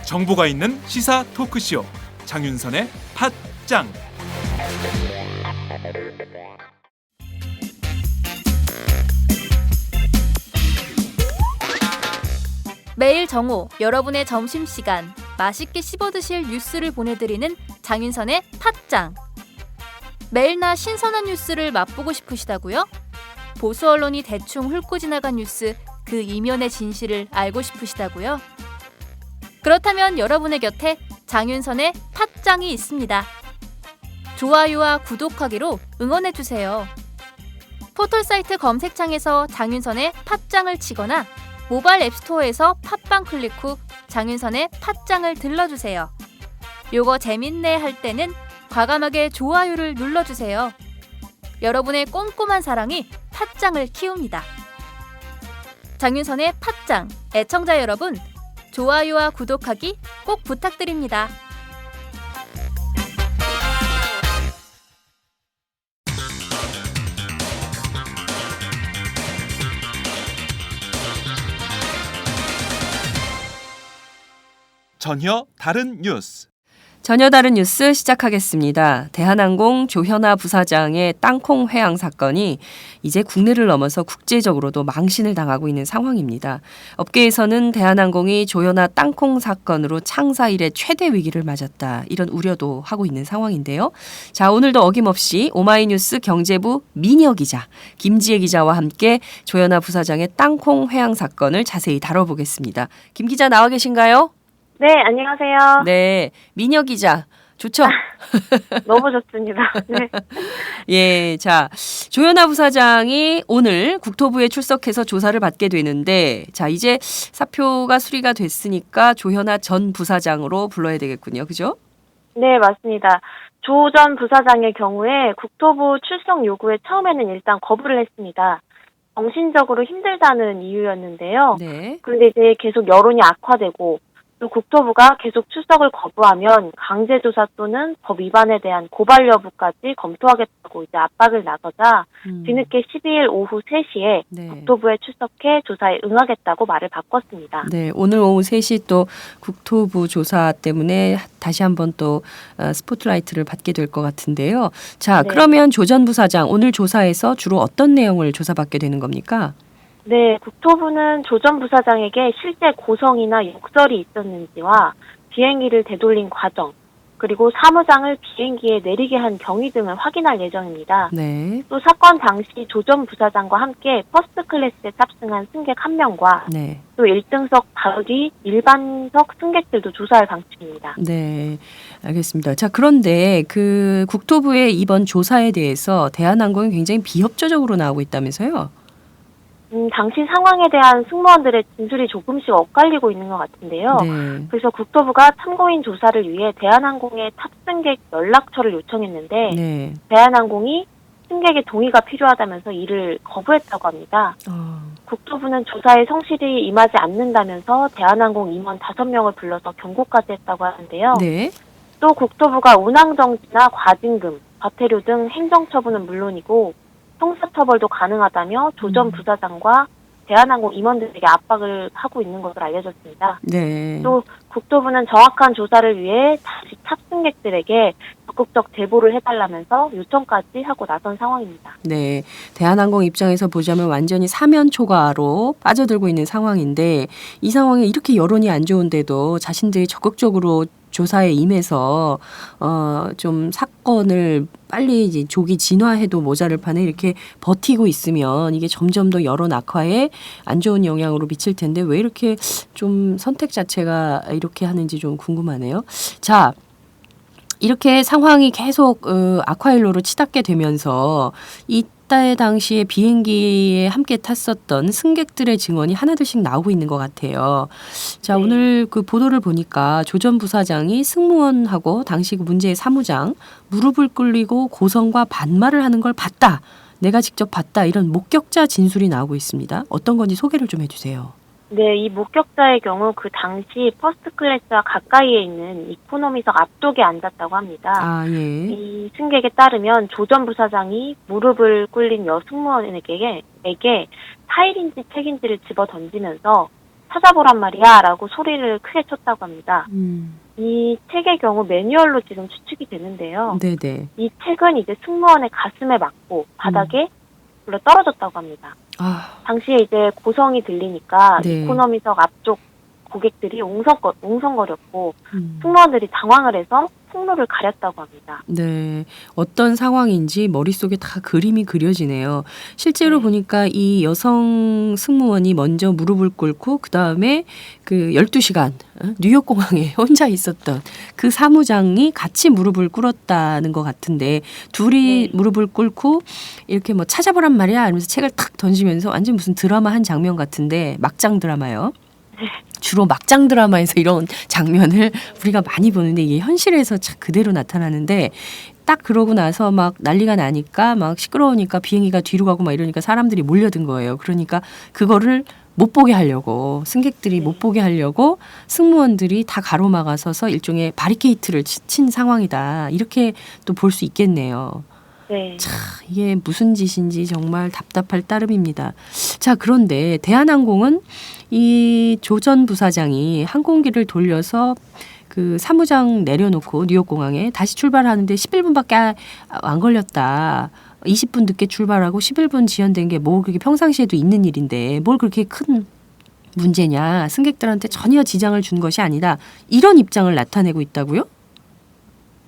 정보가 있는 시사 토크쇼 장윤선의 팟짱. 매일 정오 여러분의 점심시간 맛있게 씹어드실 뉴스를 보내드리는 장윤선의 팟짱. 매일나 신선한 뉴스를 맛보고 싶으시다고요? 보수 언론이 대충 훑고 지나간 뉴스 그 이면의 진실을 알고 싶으시다고요? 그렇다면 여러분의 곁에 장윤선의 팟짱이 있습니다. 좋아요와 구독하기로 응원해주세요. 포털사이트 검색창에서 장윤선의 팟짱을 치거나 모바일 앱스토어에서 팟빵 클릭 후 장윤선의 팟짱을 들러주세요. 요거 재밌네 할 때는 과감하게 좋아요를 눌러주세요. 여러분의 꼼꼼한 사랑이 팟짱을 키웁니다. 장윤선의 팟짱 애청자 여러분, 좋아요와 구독하기 꼭 부탁드립니다. 전혀 다른 뉴스. 전혀 다른 뉴스 시작하겠습니다. 대한항공 조현아 부사장의 땅콩 회항 사건이 이제 국내를 넘어서 국제적으로도 망신을 당하고 있는 상황입니다. 업계에서는 대한항공이 조현아 땅콩 사건으로 창사 이래 최대 위기를 맞았다, 이런 우려도 하고 있는 상황인데요. 자, 오늘도 어김없이 오마이뉴스 경제부 민여 기자, 김지혜 기자와 함께 조현아 부사장의 땅콩 회항 사건을 자세히 다뤄보겠습니다. 김 기자 나와 계신가요? 네, 안녕하세요. 네, 민여 기자 좋죠? 너무 좋습니다. 네. 예, 자, 조현아 부사장이 오늘 국토부에 출석해서 조사를 받게 되는데, 자, 이제 사표가 수리가 됐으니까 조현아 전 부사장으로 불러야 되겠군요. 그죠? 네, 맞습니다. 조 전 부사장의 경우에 국토부 출석 요구에 처음에는 일단 거부를 했습니다. 정신적으로 힘들다는 이유였는데요. 네. 그런데 이제 계속 여론이 악화되고 또 국토부가 계속 출석을 거부하면 강제조사 또는 법 위반에 대한 고발 여부까지 검토하겠다고 이제 압박을 나서자 뒤늦게 12일 오후 3시에 네. 국토부에 출석해 조사에 응하겠다고 말을 바꿨습니다. 네, 오늘 오후 3시 또 국토부 조사 때문에 다시 한번 또 스포트라이트를 받게 될 것 같은데요. 자, 네. 그러면 조 전 부사장 오늘 조사에서 주로 어떤 내용을 조사받게 되는 겁니까? 네, 국토부는 조 전 부사장에게 실제 고성이나 욕설이 있었는지와 비행기를 되돌린 과정, 그리고 사무장을 비행기에 내리게 한 경위 등을 확인할 예정입니다. 네. 또 사건 당시 조 전 부사장과 함께 퍼스트 클래스에 탑승한 승객 1명과 네. 또 1등석 바로 뒤 일반석 승객들도 조사할 방침입니다. 네, 알겠습니다. 자, 그런데 그 국토부의 이번 조사에 대해서 대한항공이 굉장히 비협조적으로 나오고 있다면서요? 당시 상황에 대한 승무원들의 진술이 조금씩 엇갈리고 있는 것 같은데요. 네. 그래서 국토부가 참고인 조사를 위해 대한항공에 탑승객 연락처를 요청했는데 네. 대한항공이 승객의 동의가 필요하다면서 이를 거부했다고 합니다. 국토부는 조사에 성실히 임하지 않는다면서 대한항공 임원 5명을 불러서 경고까지 했다고 하는데요. 네. 또 국토부가 운항정지나 과징금, 과태료 등 행정처분은 물론이고 형사처벌도 가능하다며 조 전 부사장과 대한항공 임원들에게 압박을 하고 있는 것으로 알려졌습니다. 네. 또 국토부는 정확한 조사를 위해 다시 탑승객들에게 적극적 제보를 해달라면서 요청까지 하고 나선 상황입니다. 네, 대한항공 입장에서 보자면 완전히 사면 초과로 빠져들고 있는 상황인데, 이 상황에 이렇게 여론이 안 좋은데도 자신들이 적극적으로 조사에 임해서 좀 사건을 빨리 이제 조기 진화해도 모자랄 판에 이렇게 버티고 있으면 이게 점점 더 여론 악화에 안 좋은 영향으로 미칠 텐데 왜 이렇게 좀 선택 자체가 이렇게 하는지 좀 궁금하네요. 자, 이렇게 상황이 계속 악화일로로 치닫게 되면서 이때 당시에 비행기에 함께 탔었던 승객들의 증언이 하나둘씩 나오고 있는 것 같아요. 자, 네. 오늘 그 보도를 보니까 조 전 부사장이 승무원하고 당시 그 문제의 사무장 무릎을 꿇리고 고성과 반말을 하는 걸 봤다. 내가 직접 봤다. 이런 목격자 진술이 나오고 있습니다. 어떤 건지 소개를 좀 해주세요. 네, 이 목격자의 경우 그 당시 퍼스트 클래스와 가까이에 있는 이코노미석 앞쪽에 앉았다고 합니다. 아, 예. 이 승객에 따르면 조 전 부사장이 무릎을 꿇린 여승무원에게 4일인지 책인지를 집어 던지면서 찾아보란 말이야 라고 소리를 크게 쳤다고 합니다. 이 책의 경우 매뉴얼로 지금 추측이 되는데요. 네네. 이 책은 이제 승무원의 가슴에 맞고 바닥에 굴러 떨어졌다고 합니다. 아, 당시에 이제 고성이 들리니까 네. 이코노미석 앞쪽 고객들이 웅성거렸고 음. 승무원들이 당황을 해서 통로를 가렸다고 합니다. 네. 어떤 상황인지 머릿속에 다 그림이 그려지네요. 실제로 네. 보니까 이 여성 승무원이 먼저 무릎을 꿇고 그다음에 그 12시간 뉴욕공항에 혼자 있었던 그 사무장이 같이 무릎을 꿇었다는 것 같은데 둘이 네. 무릎을 꿇고 이렇게 뭐 찾아보란 말이야 하면서 책을 탁 던지면서 완전 무슨 드라마 한 장면 같은데 막장 드라마요. 주로 막장 드라마에서 이런 장면을 우리가 많이 보는데 이게 현실에서 참 그대로 나타나는데 딱 그러고 나서 막 난리가 나니까 막 시끄러우니까 비행기가 뒤로 가고 막 이러니까 사람들이 몰려든 거예요. 그러니까 그거를 못 보게 하려고 승객들이 못 보게 하려고 승무원들이 다 가로막아서서 일종의 바리케이트를 친 상황이다. 이렇게 또 볼 수 있겠네요. 네. 이게 무슨 짓인지 정말 답답할 따름입니다. 자, 그런데 대한항공은 이 조 전 부사장이 항공기를 돌려서 그 사무장 내려놓고 뉴욕공항에 다시 출발하는데 11분밖에 안 걸렸다. 20분 늦게 출발하고 11분 지연된 게 뭐 그렇게 평상시에도 있는 일인데 뭘 그렇게 큰 문제냐. 승객들한테 전혀 지장을 준 것이 아니다. 이런 입장을 나타내고 있다고요?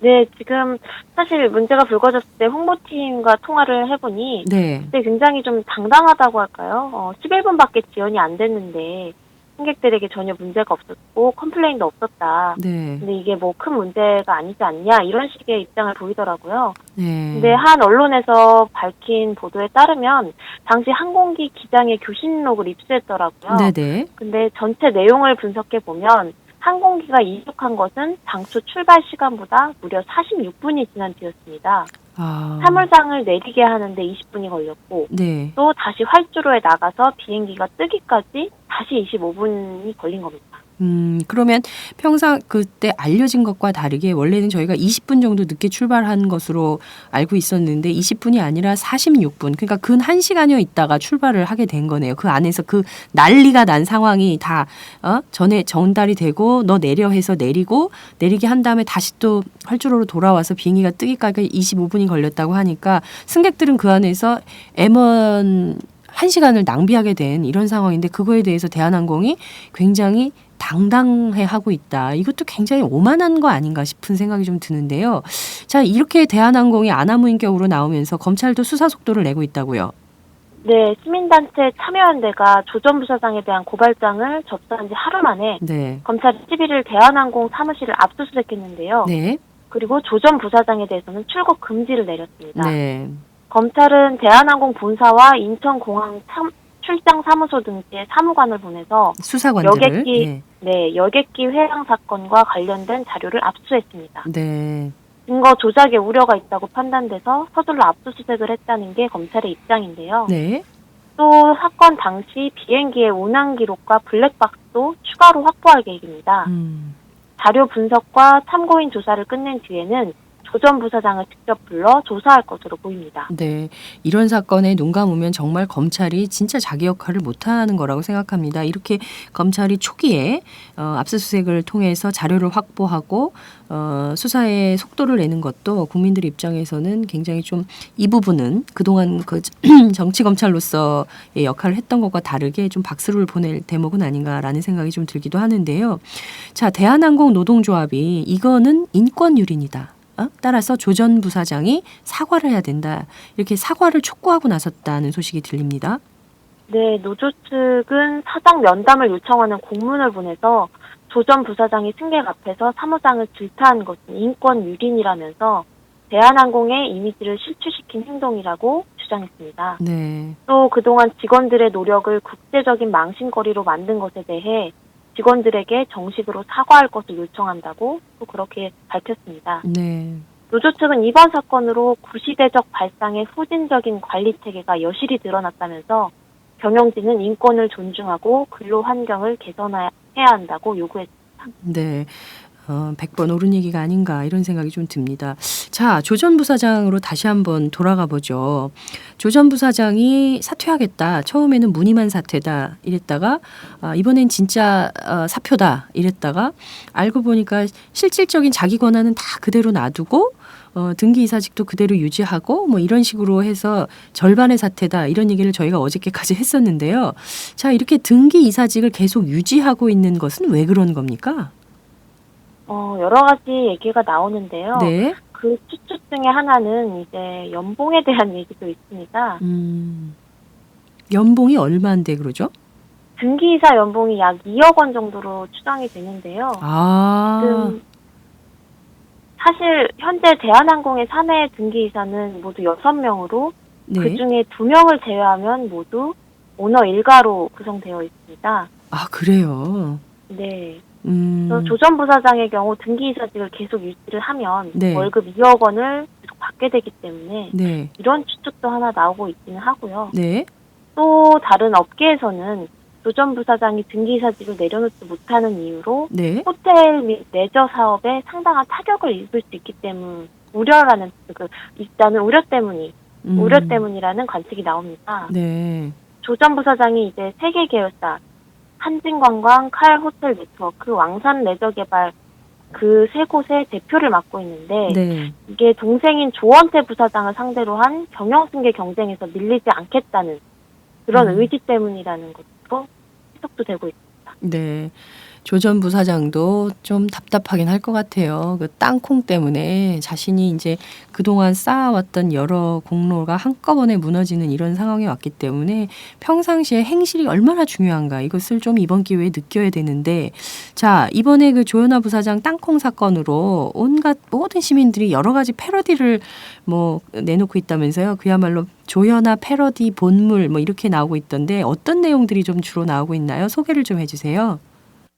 네, 지금 사실 문제가 불거졌을 때 홍보팀과 통화를 해보니 네. 그때 굉장히 좀 당당하다고 할까요? 11분밖에 지연이 안 됐는데 승객들에게 전혀 문제가 없었고 컴플레인도 없었다. 네. 근데 이게 뭐 큰 문제가 아니지 않냐 이런 식의 입장을 보이더라고요. 네. 근데 한 언론에서 밝힌 보도에 따르면 당시 항공기 기장의 교신록을 입수했더라고요. 네네. 근데 전체 내용을 분석해 보면 항공기가 이륙한 것은 당초 출발 시간보다 무려 46분이 지난 뒤였습니다. 아. 사물장을 내리게 하는데 20분이 걸렸고 네. 또 다시 활주로에 나가서 비행기가 뜨기까지 다시 25분이 걸린 겁니다. 그러면 평상 그때 알려진 것과 다르게 원래는 저희가 20분 정도 늦게 출발한 것으로 알고 있었는데 20분이 아니라 46분. 그러니까 근 1시간여 있다가 출발을 하게 된 거네요. 그 안에서 그 난리가 난 상황이 다 전에 전달이 되고 너 내려 해서 내리고 내리게 한 다음에 다시 또 활주로로 돌아와서 비행기가 뜨기까지 25분이 걸렸다고 하니까 승객들은 그 안에서 M1 1시간을 낭비하게 된 이런 상황인데 그거에 대해서 대한항공이 굉장히 당당해하고 있다. 이것도 굉장히 오만한 거 아닌가 싶은 생각이 좀 드는데요. 자, 이렇게 대한항공이 아나무인격으로 나오면서 검찰도 수사 속도를 내고 있다고요. 네, 시민단체 참여연대가 조 전 부사장에 대한 고발장을 접수한 지 하루 만에 네. 검찰이 11일 대한항공 사무실을 압수수색했는데요. 네. 그리고 조 전 부사장에 대해서는 출국 금지를 내렸습니다. 네. 검찰은 대한항공 본사와 인천공항 출장 사무소 등지에 사무관을 보내서 수사관들을. 여객기 회항 사건과 관련된 자료를 압수했습니다. 네. 증거 조작의 우려가 있다고 판단돼서 서둘러 압수수색을 했다는 게 검찰의 입장인데요. 네. 또 사건 당시 비행기의 운항 기록과 블랙박스도 추가로 확보할 계획입니다. 자료 분석과 참고인 조사를 끝낸 뒤에는 조 전 부사장을 직접 불러 조사할 것으로 보입니다. 네. 이런 사건에 눈 감으면 정말 검찰이 진짜 자기 역할을 못하는 거라고 생각합니다. 이렇게 검찰이 초기에 압수수색을 통해서 자료를 확보하고 수사에 속도를 내는 것도 국민들 입장에서는 굉장히 좀 이 부분은 그동안 그 정치 검찰로서의 역할을 했던 것과 다르게 좀 박수를 보낼 대목은 아닌가라는 생각이 좀 들기도 하는데요. 자, 대한항공 노동조합이 이거는 인권 유린이다. 따라서 조 전 부사장이 사과를 해야 된다. 이렇게 사과를 촉구하고 나섰다는 소식이 들립니다. 네, 노조 측은 사장 면담을 요청하는 공문을 보내서 조 전 부사장이 승객 앞에서 사무장을 질타한 것은 인권 유린이라면서 대한항공의 이미지를 실추시킨 행동이라고 주장했습니다. 네. 또 그동안 직원들의 노력을 국제적인 망신거리로 만든 것에 대해 직원들에게 정식으로 사과할 것을 요청한다고 또 그렇게 밝혔습니다. 네. 노조 측은 이번 사건으로 구시대적 발상의 후진적인 관리 체계가 여실히 드러났다면서 경영진은 인권을 존중하고 근로 환경을 개선해야 한다고 요구했습니다. 네. 100번 옳은 얘기가 아닌가 이런 생각이 좀 듭니다. 자, 조 전 부사장으로 다시 한번 돌아가 보죠. 조 전 부사장이 사퇴하겠다. 처음에는 무늬만 사퇴다 이랬다가 이번엔 진짜 사표다 이랬다가 알고 보니까 실질적인 자기 권한은 다 그대로 놔두고 등기이사직도 그대로 유지하고 뭐 이런 식으로 해서 절반의 사퇴다 이런 얘기를 저희가 어저께까지 했었는데요. 자, 이렇게 등기이사직을 계속 유지하고 있는 것은 왜 그런 겁니까? 여러 가지 얘기가 나오는데요. 네. 그 추측 중에 하나는 이제 연봉에 대한 얘기도 있습니다. 연봉이 얼마인데 그러죠? 등기이사 연봉이 약 2억 원 정도로 추정이 되는데요. 지금 사실 현재 대한항공의 사내 등기이사는 모두 6명으로 네. 그중에 2명을 제외하면 모두 오너 일가로 구성되어 있습니다. 아, 그래요. 네. 조 전 부사장의 경우 등기이사직을 계속 유지를 하면 네. 월급 2억 원을 계속 받게 되기 때문에 네. 이런 추측도 하나 나오고 있기는 하고요. 네. 또 다른 업계에서는 조 전 부사장이 등기이사직을 내려놓지 못하는 이유로 네. 호텔 및 레저 사업에 상당한 타격을 입을 수 있기 때문 우려라는 있다는 우려 때문이라는 관측이 나옵니다. 네. 조 전 부사장이 이제 세계 계열사 한진관광, 칼 호텔 네트워크, 왕산 레저 개발 그 세 곳의 대표를 맡고 있는데 네. 이게 동생인 조원태 부사장을 상대로 한 경영승계 경쟁에서 밀리지 않겠다는 그런 의지 때문이라는 것으로 해석도 되고 있습니다. 네. 조 전 부사장도 좀 답답하긴 할 것 같아요. 그 땅콩 때문에 자신이 이제 그동안 쌓아왔던 여러 공로가 한꺼번에 무너지는 이런 상황에 왔기 때문에 평상시에 행실이 얼마나 중요한가 이것을 좀 이번 기회에 느껴야 되는데 자, 이번에 그 조현아 부사장 땅콩 사건으로 온갖 모든 시민들이 여러 가지 패러디를 뭐 내놓고 있다면서요. 그야말로 조현아 패러디 본물 뭐 이렇게 나오고 있던데 어떤 내용들이 좀 주로 나오고 있나요? 소개를 좀 해주세요.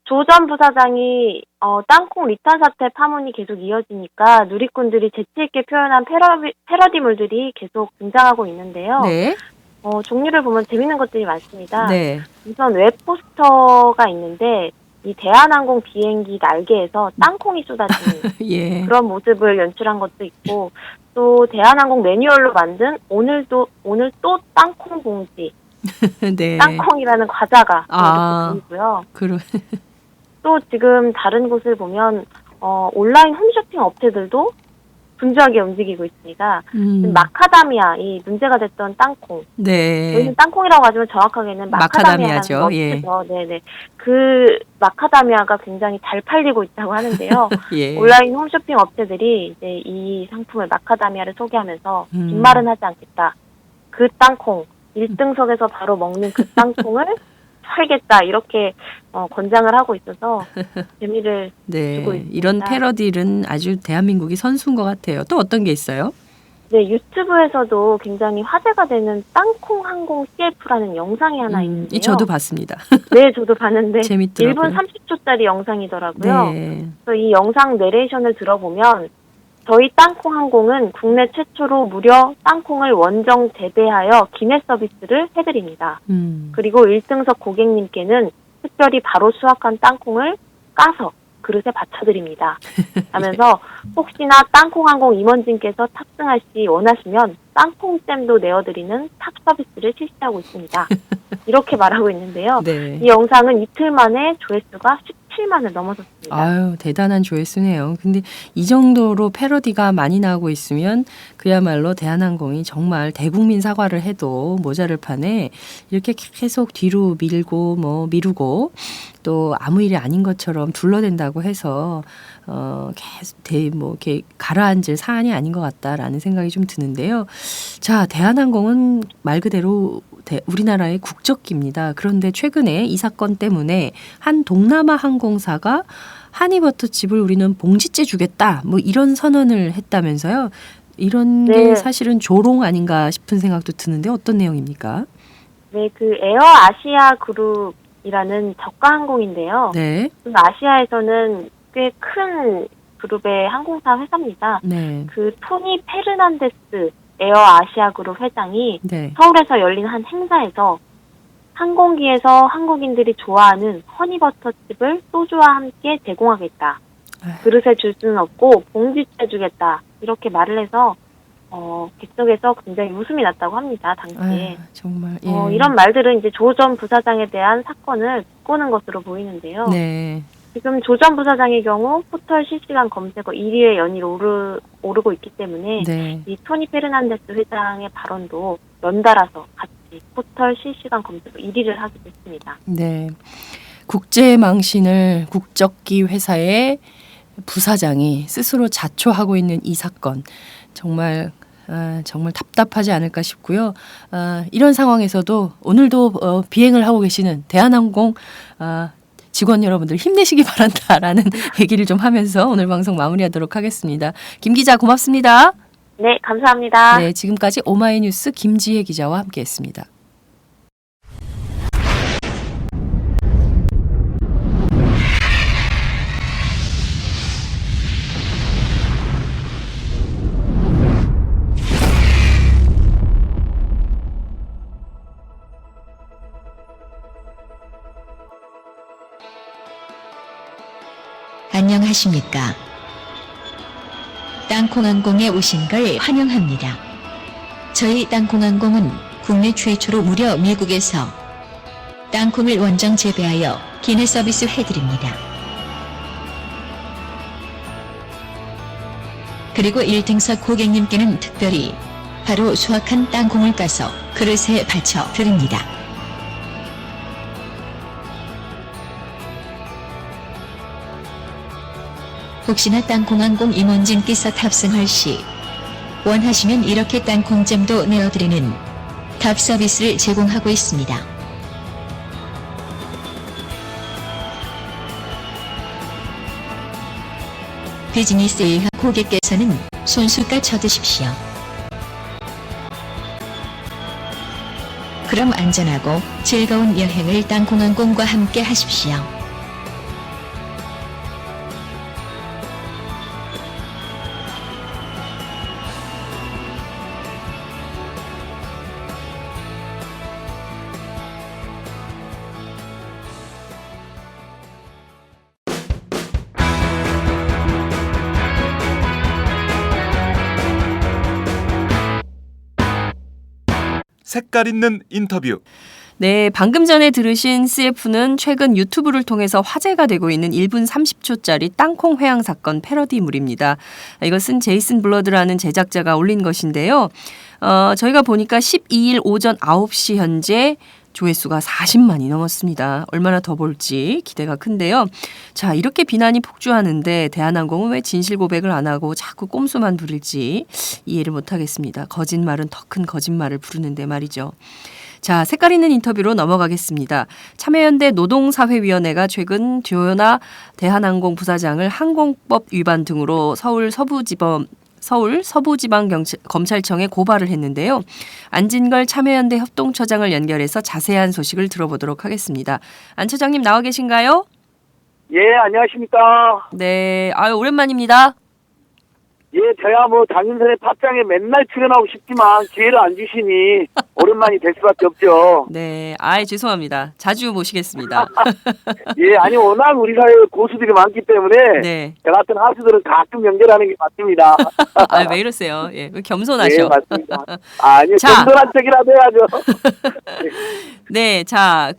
조 전 부사장이 땅콩 리탄 사태 파문이 계속 이어지니까 누리꾼들이 재치있게 표현한 패러디물들이 계속 등장하고 있는데요. 네. 종류를 보면 재밌는 것들이 많습니다. 네. 우선 웹포스터가 있는데 이 대한항공 비행기 날개에서 땅콩이 쏟아지는 예. 그런 모습을 연출한 것도 있고 또 대한항공 매뉴얼로 만든 오늘 또 땅콩 봉지 네. 땅콩이라는 과자가 보이고요. 또 지금 다른 곳을 보면 온라인 홈쇼핑 업체들도 분주하게 움직이고 있습니다. 마카다미아, 이 문제가 됐던 땅콩. 네. 저희는 땅콩이라고 하지만 정확하게는 마카다미아죠. 예. 네네. 그 마카다미아가 굉장히 잘 팔리고 있다고 하는데요. 예. 온라인 홈쇼핑 업체들이 이제 이 상품을 마카다미아를 소개하면서 빈말은 하지 않겠다. 그 땅콩, 1등석에서 바로 먹는 그 땅콩을 살겠다 이렇게 권장을 하고 있어서 재미를 주고 있습니다. 이런 패러디는 아주 대한민국이 선수인 것 같아요. 또 어떤 게 있어요? 네, 유튜브에서도 굉장히 화제가 되는 땅콩 항공 CF라는 영상이 하나 있는데요. 저도 봤습니다. 네, 저도 봤는데 재밌더라고요. 1분 30초짜리 영상이더라고요. 네. 그래서 이 영상 내레이션을 들어보면 저희 땅콩 항공은 국내 최초로 무려 땅콩을 원정 재배하여 기내 서비스를 해드립니다. 그리고 1등석 고객님께는 특별히 바로 수확한 땅콩을 까서 그릇에 받쳐드립니다. 하면서 혹시나 땅콩 항공 임원진께서 탑승할 시 원하시면 땅콩잼도 내어드리는 탑 서비스를 실시하고 있습니다. 이렇게 말하고 있는데요. 네. 이 영상은 이틀 만에 조회수가 17만을 넘어섰습니다. 아유, 대단한 조회수네요. 근데 이 정도로 패러디가 많이 나오고 있으면 그야말로 대한항공이 정말 대국민 사과를 해도 모자를 판에 이렇게 계속 뒤로 밀고 미루고 또 아무 일이 아닌 것처럼 둘러댄다고 해서 계속 이렇게 가라앉을 사안이 아닌 것 같다라는 생각이 좀 드는데요. 자, 대한항공은 말 그대로 우리나라의 국적기입니다. 그런데 최근에 이 사건 때문에 한 동남아 항공사가 하니버터칩을 우리는 봉지째 주겠다. 뭐 이런 선언을 했다면서요. 이런 게 사실은 조롱 아닌가 싶은 생각도 드는데 어떤 내용입니까? 네, 그 에어 아시아 그룹이라는 저가 항공인데요. 네. 아시아에서는 꽤 큰 그룹의 항공사 회사입니다. 네. 그 토니 페르난데스 에어 아시아 그룹 회장이 네. 서울에서 열린 한 행사에서 항공기에서 한국인들이 좋아하는 허니버터칩을 소주와 함께 제공하겠다. 그릇에 줄 수는 없고 봉지째 주겠다. 이렇게 말을 해서 객석에서 굉장히 웃음이 났다고 합니다. 당시에. 정말. 예. 이런 말들은 이제 조 전 부사장에 대한 사건을 비꼬는 것으로 보이는데요. 네. 지금 조 전 부사장의 경우 포털 실시간 검색어 1위에 연일 오르고 있기 때문에 네. 이 토니 페르난데스 회장의 발언도 연달아서 같이 포털 실시간 검색어 1위를 하게 됐습니다. 네. 국제망신을 국적기 회사의 부사장이 스스로 자초하고 있는 이 사건 정말 답답하지 않을까 싶고요. 이런 상황에서도 오늘도 비행을 하고 계시는 대한항공 직원 여러분들 힘내시기 바란다라는 얘기를 좀 하면서 오늘 방송 마무리하도록 하겠습니다. 김 기자 고맙습니다. 네, 감사합니다. 네, 지금까지 오마이뉴스 김지혜 기자와 함께했습니다. 안녕하십니까. 땅콩항공에 오신 걸 환영합니다. 저희 땅콩항공은 국내 최초로 무려 미국에서 땅콩을 원정 재배하여 기내 서비스 해드립니다. 그리고 1등석 고객님께는 특별히 바로 수확한 땅콩을 까서 그릇에 받쳐 드립니다. 혹시나 땅콩항공 임원진께서 탑승할 시 원하시면 이렇게 땅콩잼도 내어드리는 탑 서비스를 제공하고 있습니다. 비즈니스 예약 고객께서는 손수가 쳐드십시오. 그럼 안전하고 즐거운 여행을 땅콩항공과 함께 하십시오. 색깔 있는 인터뷰. 네, 방금 전에 들으신 CF는 최근 유튜브를 통해서 화제가 되고 있는 1분 30초짜리 땅콩 회항 사건 패러디물입니다. 이것은 제이슨 블러드라는 제작자가 올린 것인데요. 저희가 보니까 12일 오전 9시 현재 조회수가 40만이 넘었습니다. 얼마나 더 볼지 기대가 큰데요. 자, 이렇게 비난이 폭주하는데 대한항공은 왜 진실 고백을 안 하고 자꾸 꼼수만 부릴지 이해를 못하겠습니다. 거짓말은 더 큰 거짓말을 부르는데 말이죠. 자, 색깔 있는 인터뷰로 넘어가겠습니다. 참여연대 노동사회위원회가 최근 조현아 대한항공 부사장을 항공법 위반 등으로 서울 서부지방검찰청에 고발을 했는데요. 안진걸 참여연대 협동처장을 연결해서 자세한 소식을 들어보도록 하겠습니다. 안 처장님 나와 계신가요? 예, 안녕하십니까. 네, 오랜만입니다. 예, 저야 장윤선의 팟짱에 맨날 출연하고 싶지만 기회를 안 주시니 오랜만이 될 수밖에 없죠. 네, 죄송합니다. 자주 모시겠습니다. 예, 아니 워낙 우리 사회에 고수들이 많기 때문에 네. 저 같은 하수들은 가끔 연결하는 게 맞습니다. 왜 이러세요? 예, 겸손하셔. 예, 맞습니다. 아니, 자. 겸손한 척이라도 해야죠. 네, 자,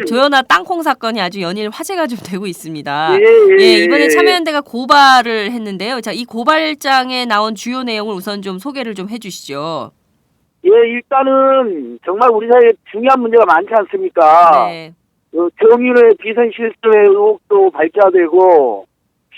조현아 땅콩 사건이 아주 연일 화제가 좀 되고 있습니다. 예, 이번에 참여연대가 고발을 했는데요. 자, 이 고발장에 나온 주요 내용을 우선 좀 소개를 좀 해주시죠. 예, 일단은 정말 우리 사회에 중요한 문제가 많지 않습니까? 네. 정윤의 비선 실수의 의혹도 밝혀야 되고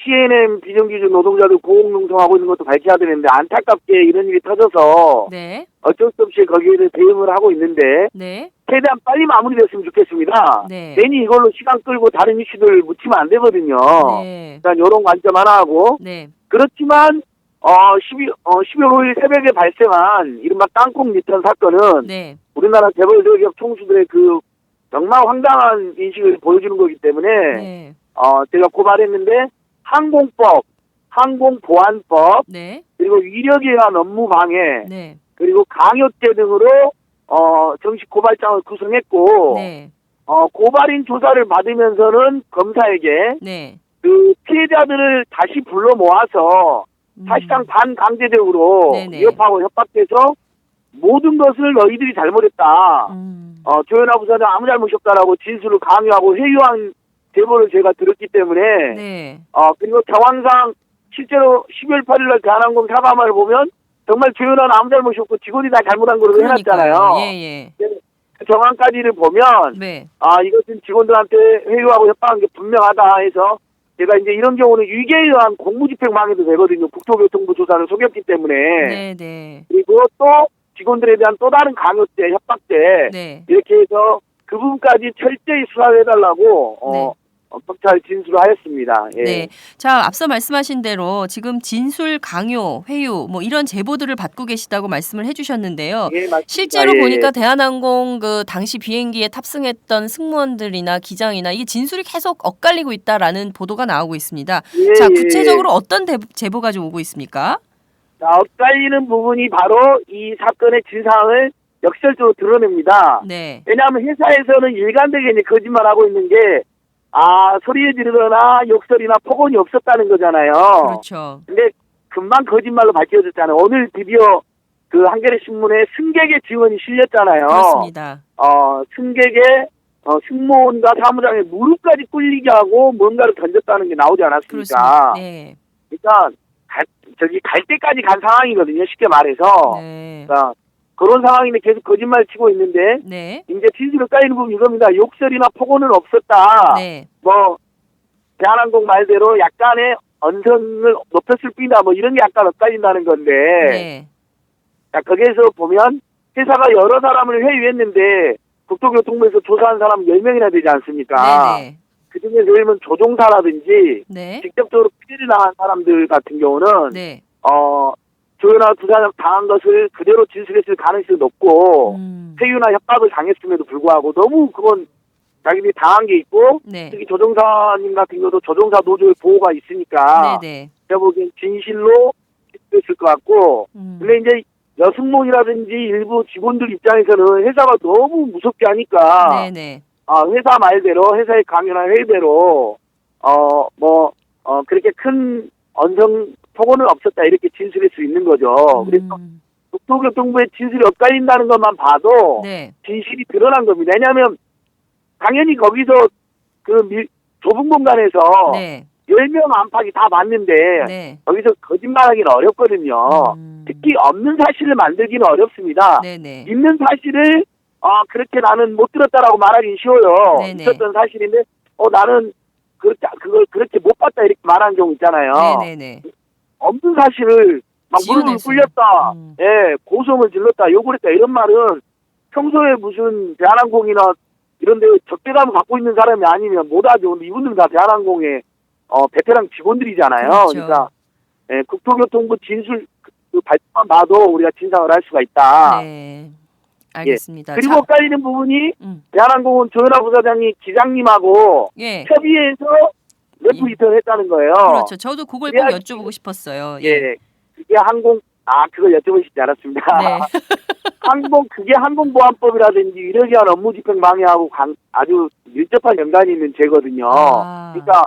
CNM 비정규직 노동자들 고공농성하고 있는 것도 밝혀야 되는데 안타깝게 이런 일이 터져서 네. 어쩔 수 없이 거기에 대해 대응을 하고 있는데 네. 최대한 빨리 마무리됐으면 좋겠습니다. 네. 괜히 이걸로 시간 끌고 다른 이슈들 묻히면 안 되거든요. 네. 일단 이런 관점 하나 하고 네. 그렇지만 12월 5일 새벽에 발생한 이른바 땅콩 리턴 사건은 네. 우리나라 재벌기업 총수들의 정말 황당한 인식을 보여주는 거기 때문에 네. 제가 고발했는데 항공법, 항공보안법, 네. 그리고 위력에 의한 업무 방해, 네. 그리고 강요죄 등으로 정식 고발장을 구성했고 네. 고발인 조사를 받으면서는 검사에게 네. 그 피해자들을 다시 불러 모아서 사실상 반강제적으로 네네. 위협하고 협박해서 모든 것을 너희들이 잘못했다. 조현아 부사장 아무 잘못이 없다라고 진술을 강요하고 회유한 제보를 제가 들었기 때문에 네. 그리고 정황상 실제로 12월 8일 날 대한항공 사과말을 보면 정말 조현아는 아무 잘못이 없고 직원이 다 잘못한 거로 해놨잖아요. 예. 그 정황까지를 보면 네. 이것은 직원들한테 회유하고 협박한 게 분명하다 해서 제가 이제 이런 경우는 위계에 의한 공무집행방해도 되거든요. 국토교통부 조사를 속였기 때문에. 네. 그리고 또 직원들에 대한 또 다른 강요죄, 협박죄 네. 이렇게 해서 그 부분까지 철저히 수사를 해달라고 검찰 진술하였습니다. 예. 네. 자, 앞서 말씀하신 대로 지금 진술 강요, 회유 뭐 이런 제보들을 받고 계시다고 말씀을 해주셨는데요. 예, 맞습니다. 실제로 예, 보니까 예. 대한항공 그 당시 비행기에 탑승했던 승무원들이나 기장이나 이 진술이 계속 엇갈리고 있다라는 보도가 나오고 있습니다. 예, 자, 예, 구체적으로 어떤 제보가 좀 오고 있습니까? 자, 엇갈리는 부분이 바로 이 사건의 진상을 역설적으로 드러냅니다. 네. 왜냐하면 회사에서는 일관되게 이제 거짓말하고 있는 게 소리에 지르거나 욕설이나 폭언이 없었다는 거잖아요. 그렇죠. 근데 금방 거짓말로 밝혀졌잖아요. 오늘 드디어 그 한겨레 신문에 승객의 증언이 실렸잖아요. 그렇습니다. 승객의 승무원과 사무장의 무릎까지 꿇리게 하고 뭔가를 던졌다는 게 나오지 않았습니까? 그렇습니다. 네. 그러니까 갈 때까지 간 상황이거든요. 쉽게 말해서. 네. 그러니까 그런 상황인데 계속 거짓말 치고 있는데 네. 이제 진술이 엇갈리는 부분이 이겁니다. 욕설이나 폭언은 없었다. 네. 뭐 대한항공 말대로 약간의 언성을 높였을 뿐이다. 뭐 이런 게 약간 엇갈린다는 건데. 네. 자, 거기에서 보면 회사가 여러 사람을 회유했는데 국토교통부에서 조사한 사람 10명이나 되지 않습니까? 네. 그중에 예를 들면 조종사라든지 네. 직접적으로 피해를 당한 사람들 같은 경우는 네. 조현아 부사장 당한 것을 그대로 진술했을 가능성이 높고 회유나 협박을 당했음에도 불구하고 너무 그건 자기들이 당한 게 있고 네. 특히 조종사님 같은 경우도 조종사 노조의 보호가 있으니까 네. 제가 보기엔 진실로 했을 것 같고 근데 이제 여승무원이라든지 일부 직원들 입장에서는 회사가 너무 무섭게 하니까 네. 회사 말대로 회사의 강요나 회의대로 그렇게 큰 언성 폭언은 없었다 이렇게 진술할 수 있는 거죠. 그래서 국토교통부의 진술이 엇갈린다는 것만 봐도 네. 진실이 드러난 겁니다. 왜냐하면 당연히 거기서 좁은 공간에서 네. 10명 안팎이 다 맞는데 네. 여기서 거짓말하기는 어렵거든요. 특히 없는 사실을 만들기는 어렵습니다. 네네. 있는 사실을 그렇게 나는 못 들었다라고 말하기는 쉬워요. 네네. 있었던 사실인데 나는 그걸 그렇게 못 봤다 이렇게 말하는 경우 있잖아요. 네네네. 없는 사실을 막 무릎을 지어냈어요. 꿇렸다, 고성을 질렀다, 욕을 했다 이런 말은 평소에 무슨 대한항공이나 이런 데 적대감을 갖고 있는 사람이 아니면 못하죠. 근데 이분들은 다 대한항공의 베테랑 직원들이잖아요. 그렇죠. 그러니까 국토교통부 진술 그 발표만 봐도 우리가 진상을 할 수가 있다. 네. 알겠습니다. 그리고 엇갈리는 부분이 음. 대한항공은 조현아 부사장이 기장님하고 예. 협의해서 래프 리턴을 했다는 거예요. 그렇죠. 저도 그걸 꼭 그게 여쭤보고 싶었어요. 예. 그게 그걸 여쭤보시지 않았습니다. 네. 그게 항공보안법이라든지 이러기 위한 업무집행 방해하고 아주 밀접한 연관이 있는 죄거든요. 그러니까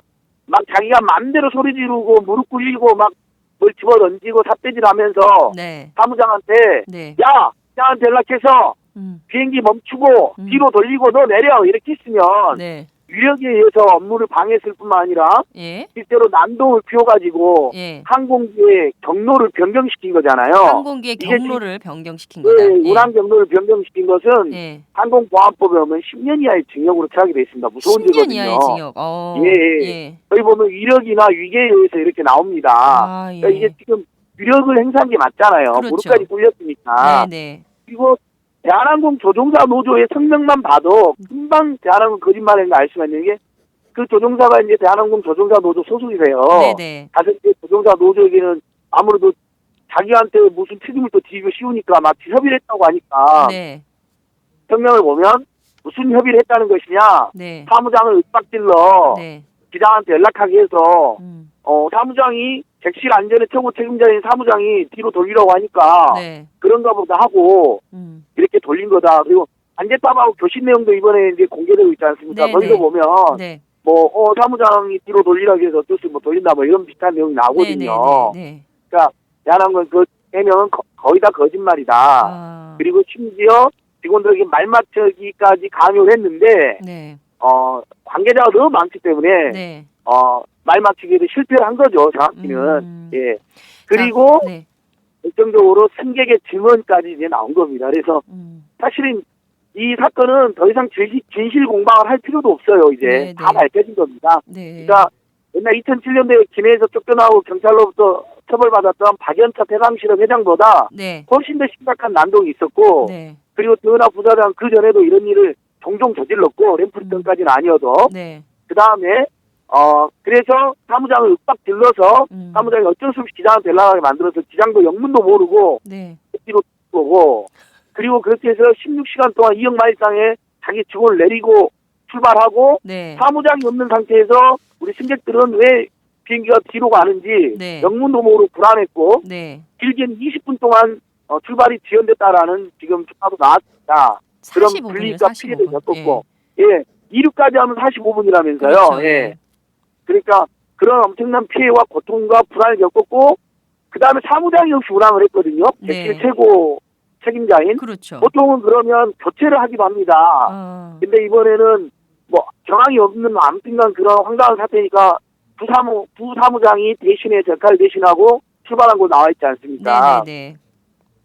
막 자기가 마음대로 소리 지르고 무릎 꿇리고 막 뭘 집어 던지고 삿대질 하면서 네. 사무장한테 네. 야! 나한테 연락해서 비행기 멈추고 뒤로 돌리고 너 내려 이렇게 했으면 네. 위력에 의해서 업무를 방해했을 뿐만 아니라 예. 실제로 난동을 피워가지고 예. 항공기의 경로를 변경시킨 거잖아요. 항공기의 경로를 변경시킨 거다. 운항 경로를 변경시킨 것은 예. 항공보안법에 보면 10년 이하의 징역으로 처하게 돼 있습니다. 무서운 10년 죄거든요. 이하의 징역. 예. 저희 보면 위력이나 위계에 의해서 이렇게 나옵니다. 예. 그러니까 이게 지금 위력을 행사한 게 맞잖아요. 그렇죠. 무릎까지 꿇렸으니까. 네. 그리고 대한항공 조종사 노조의 성명만 봐도 금방 대한항공 거짓말인 거 알 수가 있는 게 그 조종사가 이제 대한항공 조종사 노조 소속이세요. 네. 다섯 개 조종사 노조에게는 아무래도 자기한테 무슨 책임을 또 뒤집어 씌우니까 막 협의를 했다고 하니까 네. 성명을 보면 무슨 협의를 했다는 것이냐 네. 사무장을 윽박질러 네. 기장한테 연락하게 해서 사무장이 객실 안전의 최고 책임자인 사무장이 뒤로 돌리라고 하니까 네. 그런가 보다 하고 이렇게 돌린 거다. 그리고 안전탑하고 교신 내용도 이번에 이제 공개되고 있지 않습니까? 네, 거기서 네. 보면 네. 사무장이 뒤로 돌리라고 해서 어쩔 수 없이 돌린다 뭐 이런 비슷한 내용이 나오거든요. 네. 그러니까 대한항공 그 해명은 거의 다 거짓말이다. 아. 그리고 심지어 직원들에게 말맞추기까지 강요를 했는데 네. 관계자가 너무 많기 때문에 네. 말맞추기에도 실패를 한 거죠. 정확히는. 예. 그리고 자, 네. 결정적으로 승객의 증언까지 이제 나온 겁니다. 그래서 사실은 이 사건은 더 이상 진실 공방을 할 필요도 없어요. 이제 네, 다 네. 밝혀진 겁니다. 네. 그러니까 옛날 2007년도에 기내에서 쫓겨나고 경찰로부터 처벌받았던 박연차 대강실업 회장보다 네. 훨씬 더 심각한 난동이 있었고 네. 그리고 조현아 부사장 그 전에도 이런 일을 종종 저질렀고 램프리턴까지는 아니어도 네. 그 다음에 그래서 사무장을 윽박 질러서 사무장이 어쩔 수 없이 기장을 데려가게 만들어서 기장도 영문도 모르고 네. 뒤로 거고 그리고 그렇게 해서 16시간 동안 이영마일상에 자기 직원을 내리고 출발하고 네. 사무장이 없는 상태에서 우리 승객들은 왜 비행기가 뒤로 가는지 네. 영문도 모르고 불안했고 네. 길게는 20분 동안 출발이 지연됐다라는 지금 조사도 나왔다. 그럼 45분이요. 분리가 45분. 피해를 겪었고 예. 이륙까지 하면 45분이라면서요. 그렇죠. 예. 그러니까 그런 엄청난 피해와 고통과 불안을 겪었고 그다음에 사무장이 역시 운항을 했거든요. 객실 네. 최고 책임자인. 그렇죠. 보통은 그러면 교체를 하기도 합니다. 근데 이번에는 뭐 정황이 없는 아무튼간 그런 황당한 사태니까 부사무장이 대신에 역할을 대신하고 출발한 거 나와 있지 않습니까? 네.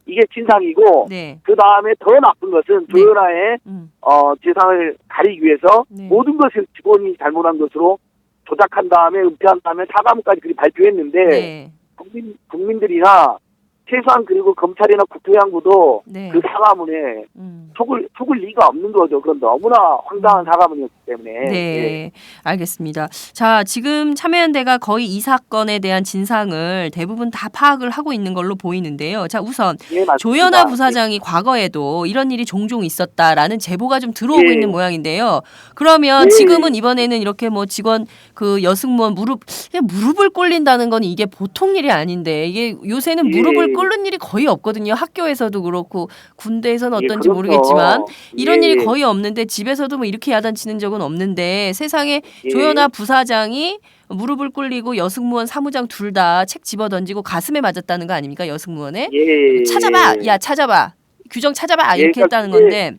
이게 진상이고 네. 그 다음에 더 나쁜 것은 네. 조현아의 재산을 가리기 위해서 네. 모든 것을 직원이 잘못한 것으로 조작한 다음에 은폐한 다음에 사과문까지 그리 발표했는데 네. 국민들이나 최소한 그리고 검찰이나 국토해양부도 네. 그 사과문에 속을 리가 없는 거죠. 그런 너무나 황당한 사과문이었기 때문에. 네, 예. 알겠습니다. 자, 지금 참여연대가 거의 이 사건에 대한 진상을 대부분 다 파악을 하고 있는 걸로 보이는데요. 자, 우선 예, 맞습니다. 조현아 부사장이 과거에도 이런 일이 종종 있었다라는 제보가 좀 들어오고 예. 있는 모양인데요. 그러면 예. 지금은 이번에는 이렇게 뭐 직원 그 여승무원 무릎을 꿇린다는 건 이게 보통 일이 아닌데 이게 요새는 예. 무릎을 꿇는 일이 거의 없거든요. 학교에서도 그렇고 군대에서는 예, 어떤지 그렇죠. 모르겠지만 이런 예. 일이 거의 없는데 집에서도 뭐 이렇게 야단치는 적은 없는데 세상에 예. 조현아 부사장이 무릎을 꿇리고 여승무원 사무장 둘 다 책 집어 던지고 가슴에 맞았다는 거 아닙니까? 여승무원에 예. 찾아봐, 야 찾아봐, 규정 찾아봐 예, 이렇게 그러니까 했다는 건데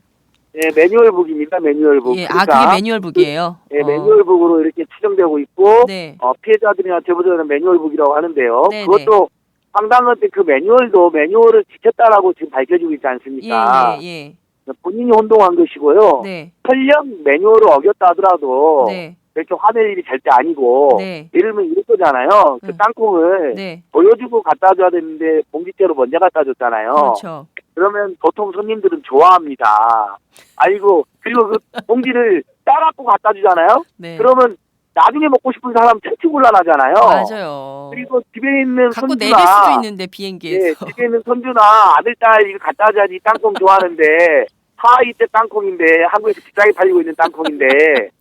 예, 매뉴얼북입니다. 매뉴얼북. 예, 그게 매뉴얼북이에요. 예, 매뉴얼북으로 이렇게 추정되고 있고 네. 피해자들이나 제보자들은 매뉴얼북이라고 하는데요. 네, 그것도 황당한 때 그 매뉴얼을 지켰다라고 지금 밝혀지고 있지 않습니까? 예. 본인이 혼동한 것이고요. 네. 설령 매뉴얼을 어겼다 하더라도 네. 그렇게 화낼 일이 절대 아니고 네. 예를 들면 이럴 거잖아요. 그 땅콩을 네. 보여주고 갖다 줘야 되는데 봉지째로 먼저 갖다 줬잖아요. 그렇죠. 그러면 보통 손님들은 좋아합니다. 아이고 그리고 그 봉지를 따갖고 갖다 주잖아요. 네. 그러면 나중에 먹고 싶은 사람 채찍 곤란하잖아요. 맞아요. 그리고 집에 있는 갖고 손주나 내릴 수도 있는데 비행기에서. 예, 집에 있는 손주나 아들 딸 이거 갖다 줘야지 땅콩 좋아하는데 하와이 때 땅콩인데 한국에서 비싸게 팔리고 있는 땅콩인데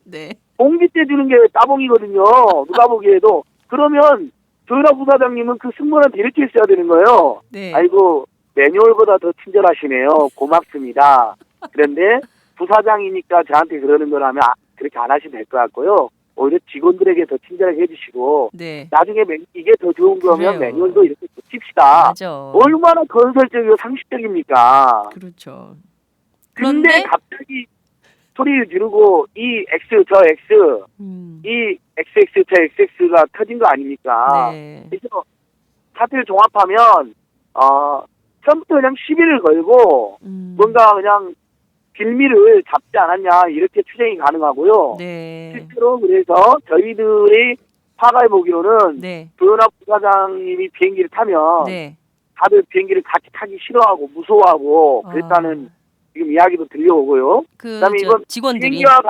네. 봉지째 주는 게 따봉이거든요. 누가 보기에도. 그러면 조현아 부사장님은 그 승무원한테 이렇게 했어야 되는 거예요. 네. 아이고 매뉴얼보다 더 친절하시네요. 고맙습니다. 그런데 부사장이니까 저한테 그러는 거라면 그렇게 안 하시면 될 것 같고요. 오히려 직원들에게 더 친절하게 해주시고 네. 나중에 이게 더 좋은 거면 그래요. 매뉴얼도 이렇게 붙입시다. 맞아. 얼마나 건설적이고 상식적입니까? 그렇죠. 근데 그런데 갑자기 소리를 지르고 이 X 저 X 이 XX 저 XX가 터진 거 아닙니까? 네. 그래서 사태를 종합하면 처음부터 그냥 시비를 걸고 뭔가 그냥 빌미를 잡지 않았냐 이렇게 추정이 가능하고요. 네. 실제로 그래서 저희들이 파악해 보기로는 네. 조현아 부사장님이 비행기를 타면 네. 다들 비행기를 같이 타기 싫어하고 무서워하고 그랬다는 지금 이야기도 들려오고요. 그다음에 이번 직원들이 비행기와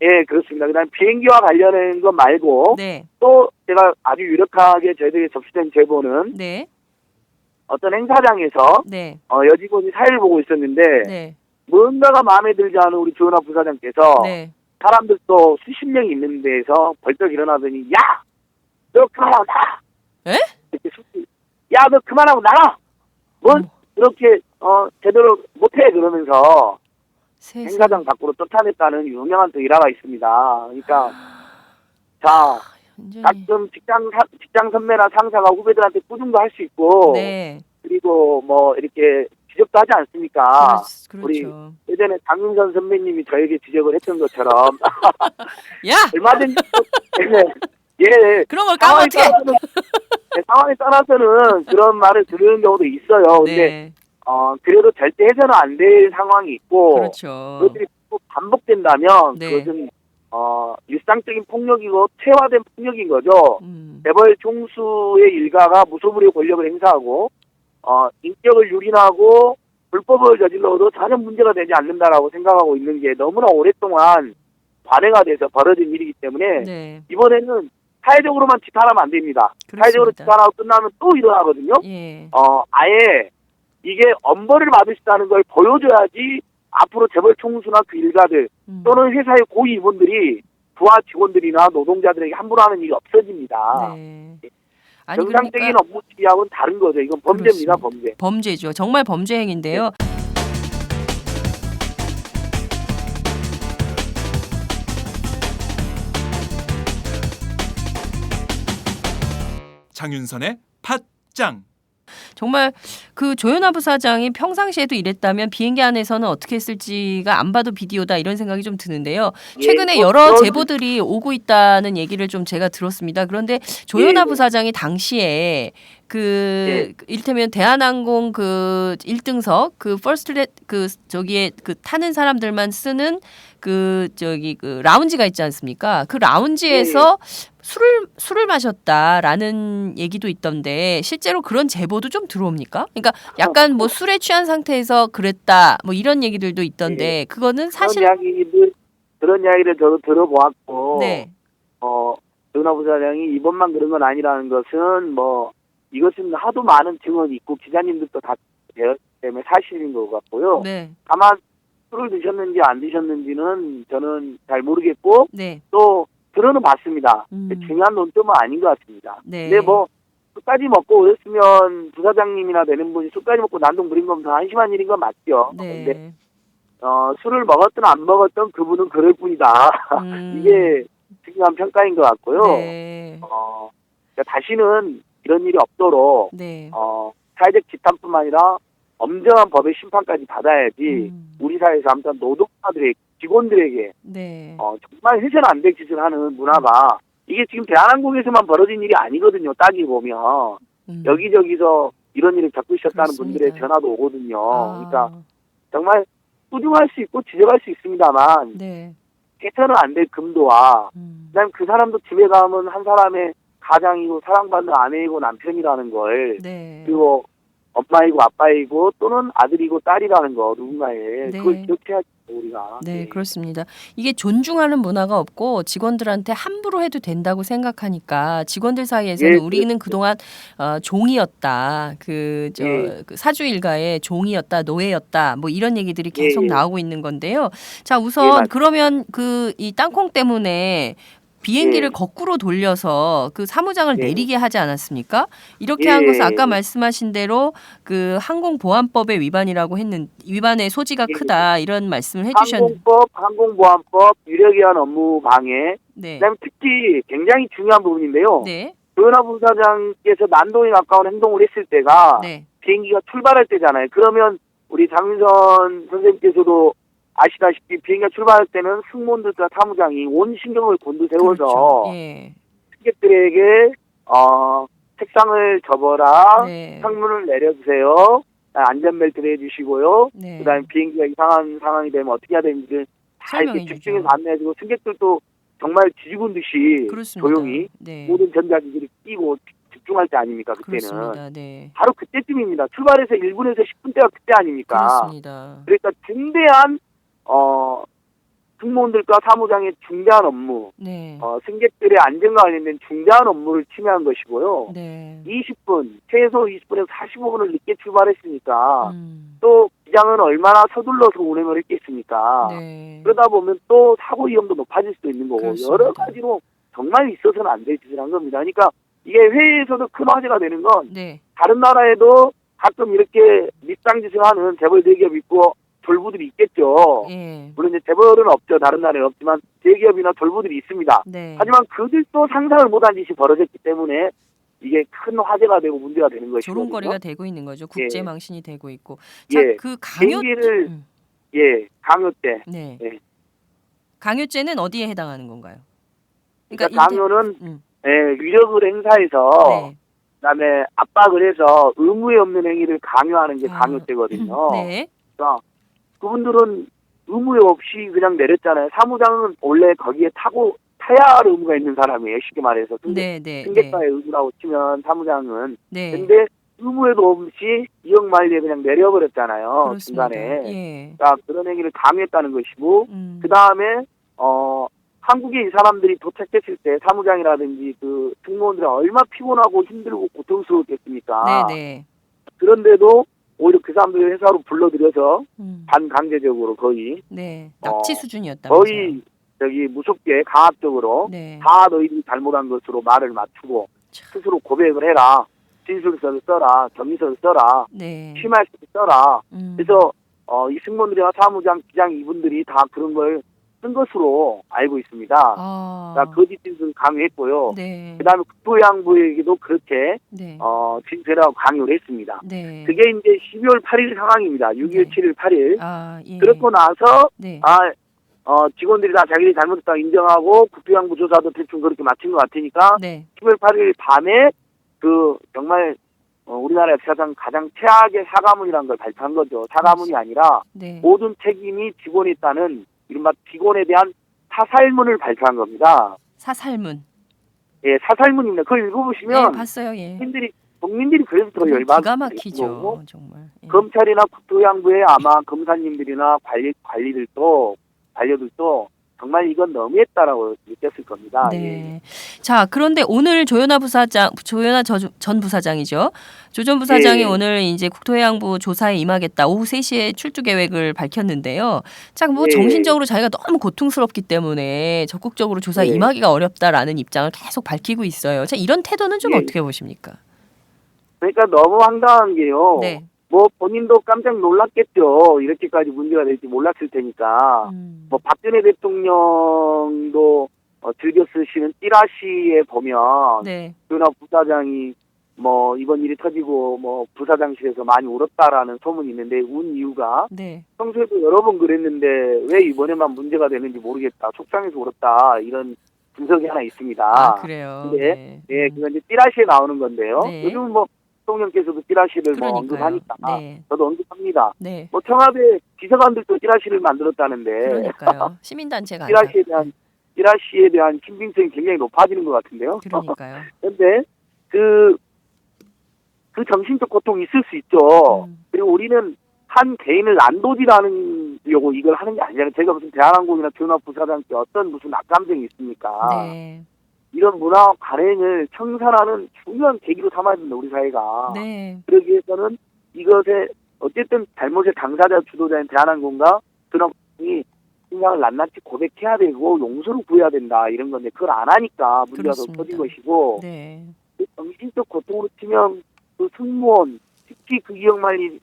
예 그렇습니다. 그다음에 비행기와 관련된 것 말고 네. 또 제가 아주 유력하게 저희들이 접수된 제보는 네. 어떤 행사장에서 네. 여직원이 사회를 보고 있었는데 네. 뭔가가 마음에 들지 않은 우리 조현아 부사장께서 네. 사람들도 수십 명이 있는 데에서 벌떡 일어나더니 야! 너 그만하라! 에? 이렇게 야, 너 그만하고 나가! 뭐, 그렇게, 제대로 못해, 그러면서, 행사장 밖으로 쫓아냈다는 유명한 또 일화가 있습니다. 그러니까, 자, 완전히. 가끔 직장 선배나 상사가 후배들한테 꾸중도 할 수 있고, 네. 그리고 뭐, 이렇게 지적도 하지 않습니까? 우리 그렇죠. 예전에 장윤선 선배님이 저에게 지적을 했던 것처럼, 야! 얼마든지, 예, 그런 걸 까면 어떡해! 상황에 따라서는 그런 말을 들은 경우도 있어요. 근데, 네. 그래도 절대 해서는 안 될 상황이 있고, 그렇죠. 그것들이 또 반복된다면, 네. 그것은, 일상적인 폭력이고, 체화된 폭력인 거죠. 재벌 총수의 일가가 무소불위의 권력을 행사하고, 인격을 유린하고, 불법을 저질러도 전혀 문제가 되지 않는다라고 생각하고 있는 게 너무나 오랫동안 관행화 돼서 벌어진 일이기 때문에, 네. 이번에는 사회적으로만 지탄하면 안 됩니다. 그렇습니다. 사회적으로 지탄하고 끝나면 또 일어나거든요. 예. 아예 이게 엄벌을 받을 수 있다는 걸 보여줘야지 앞으로 재벌 총수나 그 일가들 또는 회사의 고위 임원들이 부하 직원들이나 노동자들에게 함부로 하는 일이 없어집니다. 네. 정상적인 그러니까 업무 지휘하고는 다른 거죠. 이건 범죄입니다. 그렇습니다. 범죄. 범죄죠. 정말 범죄 행위인데요. 장윤선의 팟짱. 정말 그 조현아 부사장이 평상시에도 이랬다면 비행기 안에서는 어떻게 했을지가 안 봐도 비디오다 이런 생각이 좀 드는데요. 최근에 뭐 여러 제보들이 오고 있다는 얘기를 좀 제가 들었습니다. 그런데 조현아 부사장이 당시에 일테면 대한항공 그 1등석 그 저기에 그 타는 사람들만 쓰는 그 라운지가 있지 않습니까? 그 라운지에서 술을 마셨다라는 얘기도 있던데 실제로 그런 제보도 좀 들어옵니까? 그러니까 약간 뭐 술에 취한 상태에서 그랬다 뭐 이런 얘기들도 있던데 그거는 사실 그런 이야기를 저도 들어보았고 네. 조현아 부사장이 이번만 그런 건 아니라는 것은 뭐 이것은 하도 많은 증언이 있고 기자님들도 다 배웠기 때문에 사실인 것 같고요. 네. 다만 술을 드셨는지 안 드셨는지는 저는 잘 모르겠고 네. 또 들어는 봤습니다. 중요한 논점은 아닌 것 같습니다. 네. 근데 뭐 술까지 먹고 오셨으면 부사장님이나 되는 분이 술까지 먹고 난동 부린 건 더 한심한 일인 건 맞죠. 네. 근데 술을 먹었든 안 먹었든 그분은 그럴 뿐이다. 이게 중요한 평가인 것 같고요. 네. 그러니까 다시는 이런 일이 없도록 네. 사회적 지탄뿐만 아니라 엄정한 법의 심판까지 받아야지 우리 사회에서 아무튼 노동자들에게 직원들에게 네. 정말 해서는 안 될 짓을 하는 문화가 이게 지금 대한항공에서만 벌어진 일이 아니거든요. 따지고 보면 여기저기서 이런 일을 겪고 있었다는 그렇습니다. 분들의 전화도 오거든요. 그러니까 정말 꾸중할 수 있고 지적할 수 있습니다만 네. 해서는 안 될 금도와 그다음에 그 사람도 집에 가면 한 사람의 가장이고 사랑받는 아내이고 남편이라는 걸 네. 그리고 엄마이고 아빠이고 또는 아들이고 딸이라는 거 누군가의 네. 그걸 기억해야죠 우리가. 네, 그렇습니다. 이게 존중하는 문화가 없고 직원들한테 함부로 해도 된다고 생각하니까 직원들 사이에서는 우리는 그동안 종이었다. 그 사주 일가의 종이었다, 노예였다. 뭐 이런 얘기들이 계속 나오고 있는 건데요. 자, 우선 그러면 이 땅콩 때문에 비행기를 거꾸로 돌려서 그 사무장을 내리게 하지 않았습니까? 이렇게 한 것은 아까 말씀하신 대로 그 항공보안법의 위반의 소지가 크다 이런 말씀을 해주셨는데 항공보안법, 유력에 의한 업무 방해. 네. 그다음에 특히 굉장히 중요한 부분인데요. 네. 조현아 부사장께서 난동에 가까운 행동을 했을 때가 비행기가 출발할 때잖아요. 그러면 우리 장윤선 선생님께서도 아시다시피 비행기가 출발할 때는 승무원들과 사무장이 온 신경을 곤두세워서 승객들에게 책상을 접어라, 창문을 내려주세요, 안전벨트를 해주시고요. 그다음에 비행기가 이상한 상황이 되면 어떻게 해야 되는지를 다 이렇게 집중해서 안내해주고 승객들도 정말 지지군 듯이 조용히 모든 전자기기를 끼고 집중할 때 아닙니까? 그때는 바로 그때쯤입니다. 출발해서 1분에서 10분대가 그때 아닙니까? 그렇습니다. 그러니까 중대한 승무원들과 사무장의 중대한 업무, 승객들의 안전과 관련된 중대한 업무를 침해한 것이고요. 20분, 최소 20분에서 45분을 늦게 출발했으니까 또 기장은 얼마나 서둘러서 운행을 했겠습니까? 그러다 보면 또 사고 위험도 높아질 수도 있는 거고 여러 가지로 정말 있어서는 안 될 짓을 한 겁니다. 그러니까 이게 회의에서도 큰 화제가 되는 건 네. 다른 나라에도 가끔 이렇게 밑장짓을 하는 재벌 대기업 있고 졸부들이 있겠죠. 예. 물론 이제 재벌은 없죠. 다른 나라에 없지만 대기업이나 졸부들이 있습니다. 네. 하지만 그들도 상상을 못한 짓이 벌어졌기 때문에 이게 큰 화제가 되고 문제가 되는 것이거든요. 조롱거리가 되고 있는 거죠. 예. 국제망신이 되고 있고. 자, 예. 그 강요 비행기를 예, 강요죄. 네. 예. 강요죄는 어디에 해당하는 건가요? 그러니까 강요는 음. 예, 위력을 행사해서 네. 그다음에 압박을 해서 의무에 없는 행위를 강요하는 게 아. 강요죄거든요. 네. 그러니까 그분들은 의무 없이 그냥 내렸잖아요. 사무장은 원래 거기에 타야 할 의무가 있는 사람이에요. 쉽게 말해서 네, 네. 승객과의 의무라고 치면 사무장은. 네. 근데 의무에도 없이 이역만리에 그냥 내려버렸잖아요. 그렇습니다. 중간에. 예. 그러니까 그런 행위를 강요했다는 것이고 그 다음에 한국에 이 사람들이 도착했을 때 사무장이라든지 그 승무원들이 얼마나 피곤하고 힘들고 고통스러웠겠습니까? 네, 네. 그런데도 오히려 그 사람들을 회사로 불러들여서 반강제적으로 거의 네. 납치 수준이었다면서요. 거의 저기 무섭게 강압적으로 네. 다 너희들이 잘못한 것으로 말을 맞추고 스스로 고백을 해라. 진술서를 써라. 경위서를 써라. 네. 취말서를 써라. 음. 그래서 이 승무원들이나 사무장, 기장 이분들이 다 그런 걸 쓴 것으로 알고 있습니다. 아. 그러니까 거짓 진술을 강요했고요. 네. 그다음에 국토해양부에게도 그렇게 네. 진술하고 강요를 했습니다. 네. 그게 이제 12월 8일 상황입니다. 6일, 네. 7일, 8일. 아, 예. 그렇고 나서 네. 직원들이 다 자기들이 잘못했다고 인정하고 국토해양부 조사도 대충 그렇게 마친 것 같으니까 네. 10월 8일 밤에 정말 우리나라 역사상 가장 최악의 사과문이라는 걸 발표한 거죠. 사과문이 아니라 네. 모든 책임이 직원에 있다는 이른바 직원에 대한 사살문을 발표한 겁니다. 사살문. 예, 사살문입니다. 그걸 읽어보시면 네, 봤어요. 예. 국민들이 그래서 더 열받고 기가 막히죠. 정말. 예. 검찰이나 국토해양부의 아마 검사님들이나 관료들도 정말 이건 너무했다라고 느꼈을 겁니다. 네. 자, 그런데 오늘 조현아 전 부사장이죠. 조 전 부사장이 예. 오늘 이제 국토해양부 조사에 임하겠다. 오후 3시에 출두 계획을 밝혔는데요. 자, 뭐 예. 정신적으로 자기가 너무 고통스럽기 때문에 적극적으로 조사에 예. 임하기가 어렵다라는 입장을 계속 밝히고 있어요. 자, 이런 태도는 좀 예. 어떻게 보십니까? 그러니까 너무 황당한 게요. 네. 뭐 본인도 깜짝 놀랐겠죠. 이렇게까지 문제가 될지 몰랐을 테니까. 뭐 박근혜 대통령도 즐겨 쓰시는 띠라시에 보면 네. 조현아 부사장이 뭐 이번 일이 터지고 뭐 부사장실에서 많이 울었다라는 소문이 있는데 운 이유가 네. 평소에도 여러 번 그랬는데 왜 이번에만 문제가 되는지 모르겠다. 속상해서 울었다. 이런 분석이 하나 있습니다. 아, 그래요. 근데 예, 그건 이제 띠라시에 나오는 건데요. 네. 요즘 뭐 대통령께서도 띠라시를 뭐 그러니까요. 언급하니까 네. 저도 언급합니다. 네. 뭐 청와대 비서관들도 띠라시를 만들었다는데 그러니까요. 시민단체가 띠라시에 대한 신빙성이 굉장히 높아지는 것 같은데요. 그러니까요. 그런데 그 정신적 고통이 있을 수 있죠. 그리고 우리는 한 개인을 난도질하려고 이걸 하는 게 아니잖아요. 제가 무슨 대한항공이나 조현아 부사장께 어떤 무슨 악감정이 있습니까? 네. 이런 문화 관행을 청산하는 중요한 계기로 삼아야 된다, 우리 사회가. 네. 그러기 위해서는 이것에 어쨌든 잘못의 당사자 주도자인 대한항공과 그놈이 신상을 낱낱이 고백해야 되고 용서를 구해야 된다 이런 건데 그걸 안 하니까 문제가 더 그렇습니다. 터진 것이고 네. 그 정신적 고통으로 치면 그 승무원 특히 그 기억만리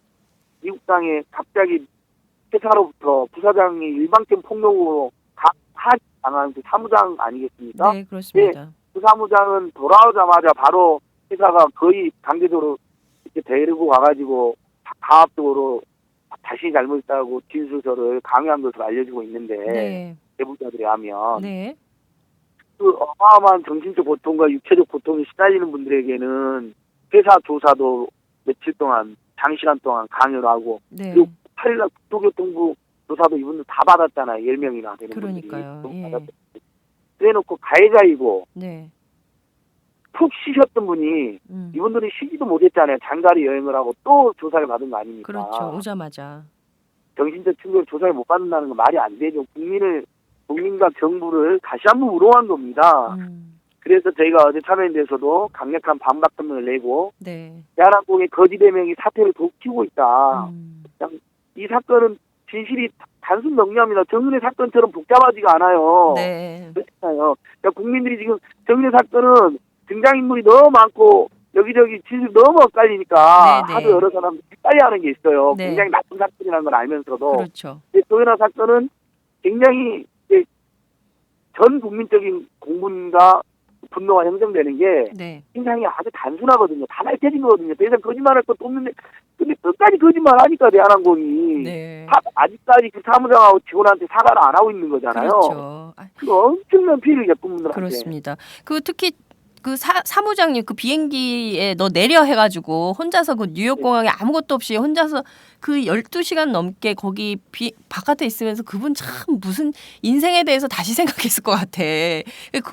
미국 땅에 갑자기 회사로부터 부사장이 일방적 폭력으로 당한 그 사무장 아니겠습니까? 네, 그렇습니다. 그 사무장은 돌아오자마자 바로 회사가 거의 강제적으로 이렇게 데리고 가가지고 강압적으로 자신이 잘못했다고 진술서를 강요한 것으로 알려지고 있는데 네. 내부자들에 하면 네. 그 어마어마한 정신적 고통과 육체적 고통에 시달리는 분들에게는 회사 조사도 며칠 동안 장시간 동안 강요를 하고 네. 그리고 8일날 국토교통부 조사도 이분들 다 받았잖아요. 10명이나 되는 그러니까요. 분들이. 예. 그래놓고 가해자이고 네. 푹 쉬셨던 분이 이분들이 쉬지도 못했잖아요. 장가리 여행을 하고 또 조사를 받은 거 아닙니까? 그렇죠. 오자마자. 정신적 충격을 조사를 못 받는다는 건 말이 안 되죠. 국민과 정부를 다시 한번 우롱한 겁니다. 그래서 저희가 어제 참여연대에서도 강력한 반박 성명을 내고 네. 대한항공의 거짓 해명이 사태를 더 키우고 있다. 이 사건은 진실이 단순 명료합니다. 정윤회 사건처럼 복잡하지가 않아요. 네. 그렇잖아요. 그러니까 국민들이 지금 정윤회 사건은 등장인물이 너무 많고 여기저기 진술이 너무 엇갈리니까 네네. 하도 여러 사람들이 헷갈려하는 게 있어요. 네. 굉장히 나쁜 사건이라는 걸 알면서도. 그렇죠. 근데 조현아 사건은 굉장히 이제 전 국민적인 공분과 분노가 형성되는 게 네. 굉장히 아주 단순하거든요. 다 밝혀진 거거든요. 더 이상 거짓말할 것도 없는데 근데 끝까지 거짓말하니까 대한항공이 네. 아직까지 그 사무장하고 직원한테 사과를 안 하고 있는 거잖아요. 그렇죠. 아, 그 엄청난 피해를 겪은 분들한테. 그렇습니다. 그 특히 그 사무장님 그 비행기에 너 내려 해가지고 혼자서 그 뉴욕 공항에 아무것도 없이 혼자서 그 12시간 넘게 거기 바깥에 있으면서 그분 참 무슨 인생에 대해서 다시 생각했을 것 같아.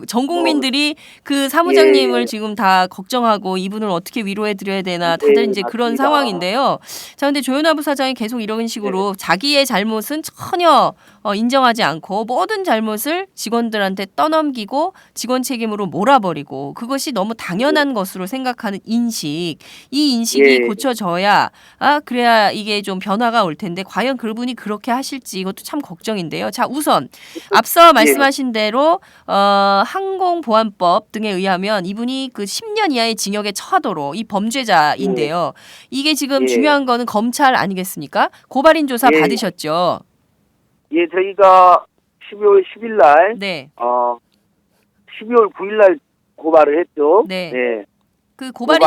전 국민들이 그 사무장님을 예. 지금 다 걱정하고 이분을 어떻게 위로해 드려야 되나 다들 이제 그런 맞습니다. 상황인데요. 자, 근데 조현아 부사장이 계속 이런 식으로 자기의 잘못은 전혀 인정하지 않고 모든 잘못을 직원들한테 떠넘기고 직원 책임으로 몰아버리고 그것이 너무 당연한 것으로 생각하는 인식, 이 인식이 예. 고쳐져야 그래야 이게 좀 변화가 올 텐데 과연 그분이 그렇게 하실지 이것도 참 걱정인데요. 자, 우선 앞서 말씀하신 대로 항공보안법 등에 의하면 이분이 그 10년 이하의 징역에 처하도록 이 범죄자인데요. 이게 지금 예. 중요한 거는 검찰 아니겠습니까? 고발인 조사 예. 받으셨죠? 예, 저희가 12월 10일 날, 네. 12월 9일 날 고발을 했죠. 네. 네. 그 고발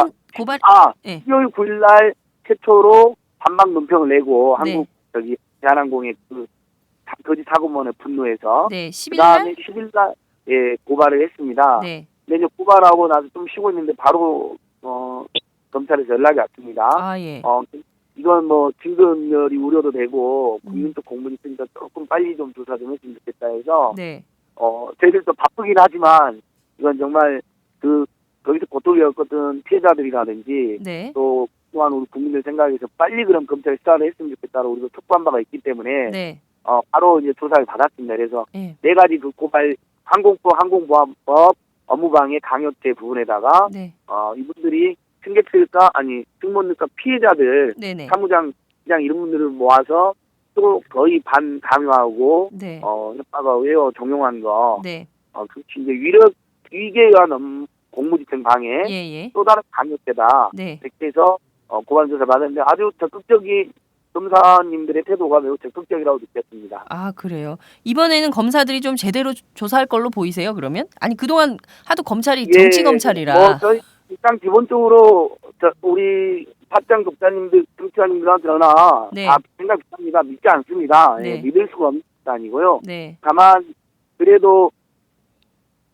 네. 12월 9일 날 최초로 반박 논평을 내고 네. 한국 대한항공의 그 거짓 사고문에 분노해서 네, 10일 그다음에 날 10일 날 예, 고발을 했습니다. 네. 근데 이제 고발하고 나서 좀 쉬고 있는데 바로 검찰에서 연락이 왔습니다. 아, 예. 이건 뭐 증거인멸이 우려도 되고 국민적 공분이 있으니까 조금 빨리 좀 조사 좀 했으면 좋겠다 해서 네. 저희들도 바쁘긴 하지만 이건 정말 거기서 고통을 겪었던 피해자들이라든지 네. 또 또한 우리 국민들 생각에서 빨리 그럼 검찰에 수사를 했으면 좋겠다고 우리도 촉구한 바가 있기 때문에 네. 바로 이제 조사를 받았습니다. 그래서 예. 네 가지 그 고발 항공보안법 업무방해 강요죄 부분에다가 네. 이분들이 승객들과 승무원들과 피해자들 네네. 사무장 이런 분들을 모아서 또 거의 반강요하고 네. 협박을 외워 종용한 거 네. 그렇지 이제 위계에 의한 공무집행 방해 예. 또 다른 강요죄다 네. 이렇게 해서 고발 조사 받았는데 아주 적극적인 검사님들의 태도가 매우 적극적이라고 느꼈습니다. 아, 그래요. 이번에는 검사들이 좀 제대로 조사할 걸로 보이세요, 그러면? 아니, 그동안 하도 검찰이 정치 검찰이라. 저희 일단 기본적으로 우리 팟짱 독자님들, 정치자님들한테나 네. 다 생각 비슷합니다. 믿지 않습니다. 네. 믿을 수가 없는 게 아니고요. 네. 다만 그래도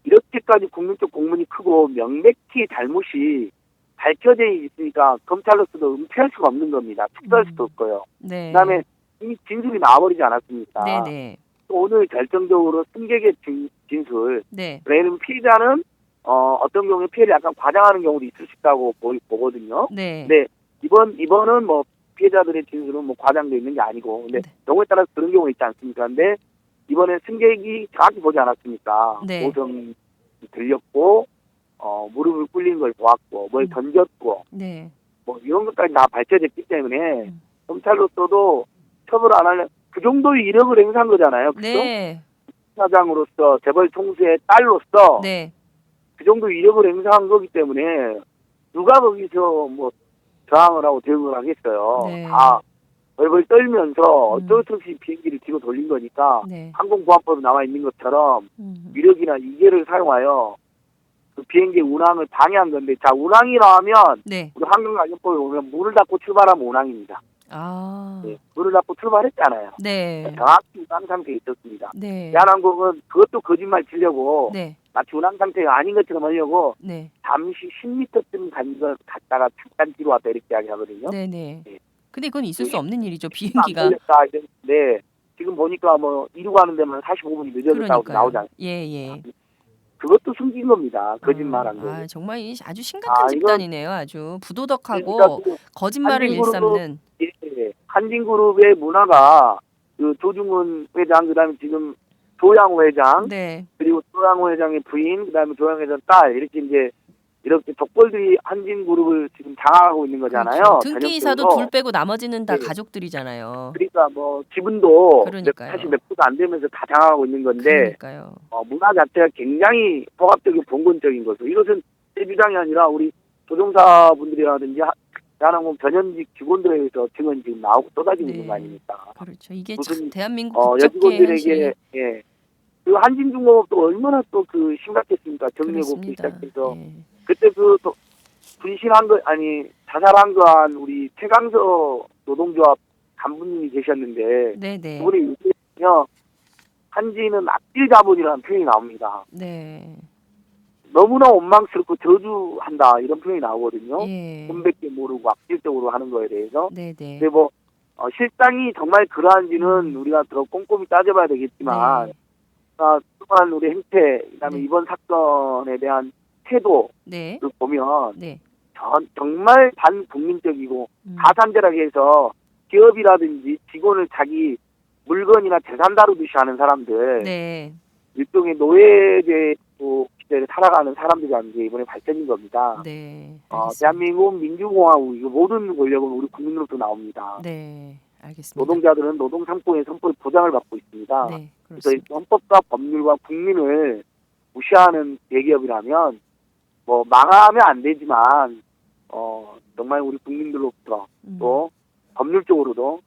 이렇게까지 국민적 공분이 크고 명백히 잘못이 밝혀져 있으니까 검찰로서도 은폐할 수가 없는 겁니다. 축소할 수도 없고요. 네. 그다음에 이미 진술이 나와버리지 않았습니까? 네네. 또 오늘 결정적으로 승객의 진술. 네. 왜냐하면 피해자는 어떤 경우에 피해를 약간 과장하는 경우도 있을 수 있다고 보거든요. 네. 근데 이번은 뭐 피해자들의 진술은 뭐 과장돼 있는 게 아니고, 근데 네. 경우에 따라서 그런 경우가 있지 않습니까? 근데 이번에 승객이 정확히 보지 않았습니까? 네. 오점 들렸고, 무릎을 꿇린 걸 보았고, 뭘 던졌고, 네. 뭐 이런 것까지 다 밝혀졌기 때문에 검찰로서도 처벌 안 하려 그 정도의 이력을 행사한 거잖아요. 그죠? 네. 사장으로서 재벌 총수의 딸로서 네. 그 정도 이력을 행사한 거기 때문에 누가 거기서 뭐 저항을 하고 대응을 하겠어요. 네. 다 벌벌 떨면서 어쩔 수 없이 비행기를 뒤로 돌린 거니까 네. 항공보안법에 나와 있는 것처럼 위력이나 이계를 사용하여 그 비행기 운항을 방해한 건데, 자, 운항이라 하면 네. 우리 항공안전법에 보면 문을 닫고 출발하면 운항입니다. 아. 네, 문을 닫고 출발했잖아요. 네. 정확히 운항 상태에 있었습니다. 네. 대한항공은 그것도 거짓말 치려고 네. 마치 운항 상태가 아닌 것처럼 하려고 네. 잠시 10m쯤 간 걸 갔다가 잠깐 뒤로 왔다 이렇게 이야기하거든요. 네네. 네. 근데 그건 있을 수 없는 일이죠. 안 비행기가. 걸렸다 이랬는데 지금 보니까 뭐 이루고 가는 데만 45분이 늦어졌다고 그러니까요. 나오지 않습니까? 예. 그것도 숨긴 겁니다. 거짓말한 거. 정말 이 아주 심각한 이건- 집단이네요. 아주 부도덕하고 그러니까 거짓말을 한진그룹은- 일삼는. 한진그룹의 문화가 그 조중훈 회장, 그다음에 지금 조양호 회장, 네. 그리고 조양호 회장의 부인, 그다음에 조양호 회장 딸 이렇게 족벌들이 한진그룹을 지금 장악하고 있는 거잖아요. 그렇죠. 등기이사도 전형적으로. 둘 빼고 나머지는 다 네. 가족들이잖아요. 그러니까 뭐 지분도 그러니까요. 사실 몇 프로도 안 되면서 다 장악하고 있는 건데 그러니까요. 문화 자체가 굉장히 포괄적이고 봉건적인 거죠. 이것은 주장이 아니라 우리 조종사분들이라든지 대한항공 전현직 직원들에 의해서 증언이 지금 나오고 쏟아지고 있는 거 아닙니까? 그렇죠. 이게 무슨, 참 대한민국 국적계 여직원들에게 예. 그 한진중공업도 얼마나 또 그 심각했습니까? 정리해보기 시작해서 그때 그 분신한 거 아니 자살한 거한 우리 최강서 노동조합 간부님이 계셨는데 네네. 그분이 요즘요 한진은 악질 자본이라는 표현이 나옵니다. 네. 너무나 원망스럽고 저주한다 이런 표현이 나오거든요. 예. 돈밖에 모르고 악질적으로 하는 거에 대해서. 네네. 근데 뭐 실상이 정말 그러한지는 우리가 더 꼼꼼히 따져봐야 되겠지만 네. 그동안 우리 행태 그다음에 네. 이번 사건에 대한 태도를 네. 보면 네. 정말 반국민적이고 가산제라게 해서 기업이라든지 직원을 자기 물건이나 재산 다루듯이 하는 사람들 네. 일종의 노예제 시대를 살아가는 사람들이라는 게 이번에 발전인 겁니다. 네. 대한민국 민주공화국 이거 모든 권력은 우리 국민으로부터 나옵니다. 네. 알겠습니다. 노동자들은 노동 3공의 선포의 보장을 받고 있습니다. 네. 그래서 이 그렇습니다. 헌법과 법률과 국민을 무시하는 대기업이라면 뭐 망하면 안 되지만 정말 우리 국민들로부터 또 법률적으로도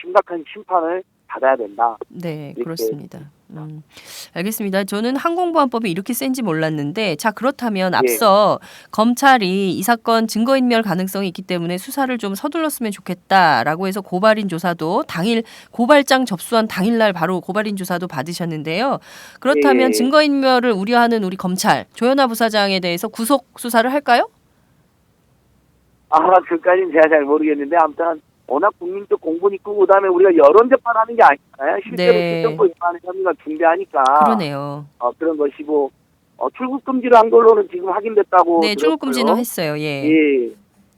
심각한 심판을 받아야 된다. 네, 그렇습니다. 알겠습니다. 저는 항공보안법이 이렇게 센지 몰랐는데 자 그렇다면 앞서 검찰이 이 사건 증거인멸 가능성이 있기 때문에 수사를 좀 서둘렀으면 좋겠다라고 해서 고발인 조사도 당일 고발장 접수한 당일날 바로 고발인 조사도 받으셨는데요. 그렇다면 증거인멸을 우려하는 우리 검찰 조현아 부사장에 대해서 구속 수사를 할까요? 그까지는 제가 잘 모르겠는데 아무튼 워낙 국민적 공분이 크고 그다음에 우리가 여론 재판하는 게 아니잖아요. 실제로 실정법 위반의 혐의가 중대하니까. 그러네요. 그런 것이고 출국 금지를 한 걸로는 지금 확인됐다고. 네, 출국 금지는 했어요. 예.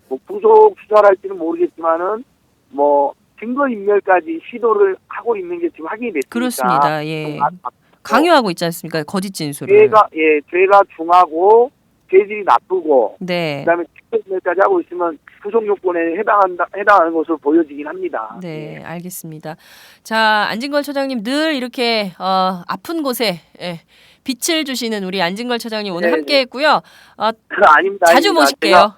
뭐 구속 수사를 할지는 모르겠지만은 뭐 증거 인멸까지 시도를 하고 있는 게 지금 확인이 됐습니다. 그렇습니다. 예. 강요하고 있지 않습니까? 거짓 진술을. 죄가 중하고 죄질이 나쁘고. 네. 그다음에 직권까지 하고 있으면 구속 요건에 해당하는 것으로 보여지긴 합니다. 네, 알겠습니다. 자, 안진걸 처장님 늘 이렇게 아픈 곳에 빛을 주시는 우리 안진걸 처장님 오늘 함께했고요. 아닙니다. 자주 모실게요.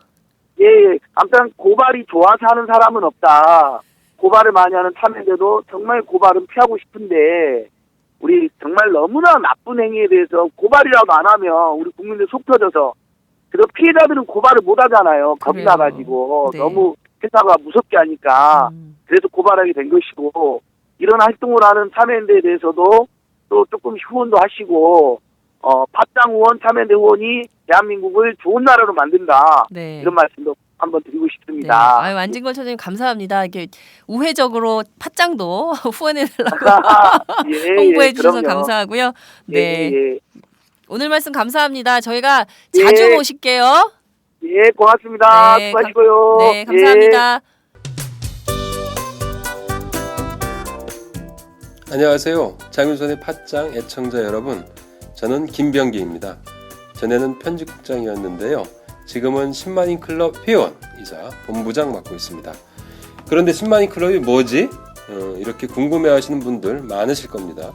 아무튼 고발이 좋아서 하는 사람은 없다. 고발을 많이 하는 참여인데도 정말 고발은 피하고 싶은데 우리 정말 너무나 나쁜 행위에 대해서 고발이라도 안 하면 우리 국민들 속 터져서 그래서 피해자들은 고발을 못 하잖아요. 겁이 나가지고 너무 회사가 무섭게 하니까 그래서 고발하게 된 것이고 이런 활동을 하는 참여연대에 대해서도 또 조금 후원도 하시고 팟짱 의원, 참여연대 의원이 대한민국을 좋은 나라로 만든다. 이런 말씀도 한번 드리고 싶습니다. 네. 안진걸 처장님 감사합니다. 이렇게 우회적으로 팟짱도 후원해달라고 홍보해 주셔서 감사하고요. 네. 오늘 말씀 감사합니다. 저희가 자주 모실게요. 고맙습니다. 수고하시고요. 네, 감사합니다. 안녕하세요. 장윤선의 팟짱 애청자 여러분. 저는 김병기입니다. 전에는 편집국장이었는데요. 지금은 10만인 클럽 회원이자 본부장 맡고 있습니다. 그런데 10만인 클럽이 뭐지? 이렇게 궁금해하시는 분들 많으실 겁니다.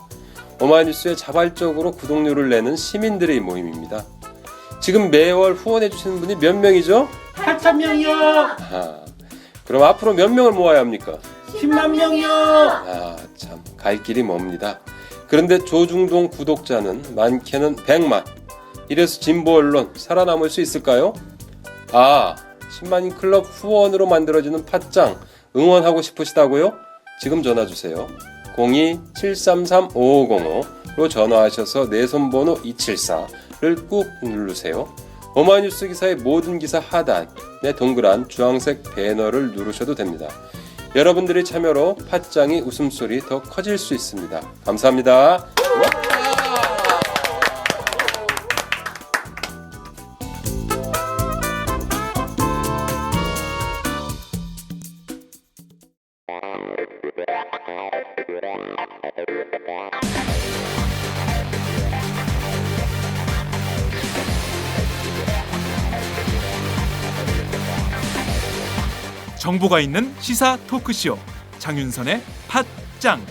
오마이뉴스에 자발적으로 구독료를 내는 시민들의 모임입니다. 지금 매월 후원해주시는 분이 몇 명이죠? 8,000명이요. 그럼 앞으로 몇 명을 모아야 합니까? 10만 명이요. 참 갈 길이 멉니다. 그런데 조중동 구독자는 많게는 100만. 이래서 진보 언론 살아남을 수 있을까요? 10만인 클럽 후원으로 만들어지는 팟짱 응원하고 싶으시다고요? 지금 전화주세요. 02-733-5505로 전화하셔서 내선번호 274를 꾹 누르세요. 오마이뉴스 기사의 모든 기사 하단에 동그란 주황색 배너를 누르셔도 됩니다. 여러분들의 참여로 팟짱이 웃음소리 더 커질 수 있습니다. 감사합니다. 정보가 있는 시사 토크쇼 장윤선의 팟짱.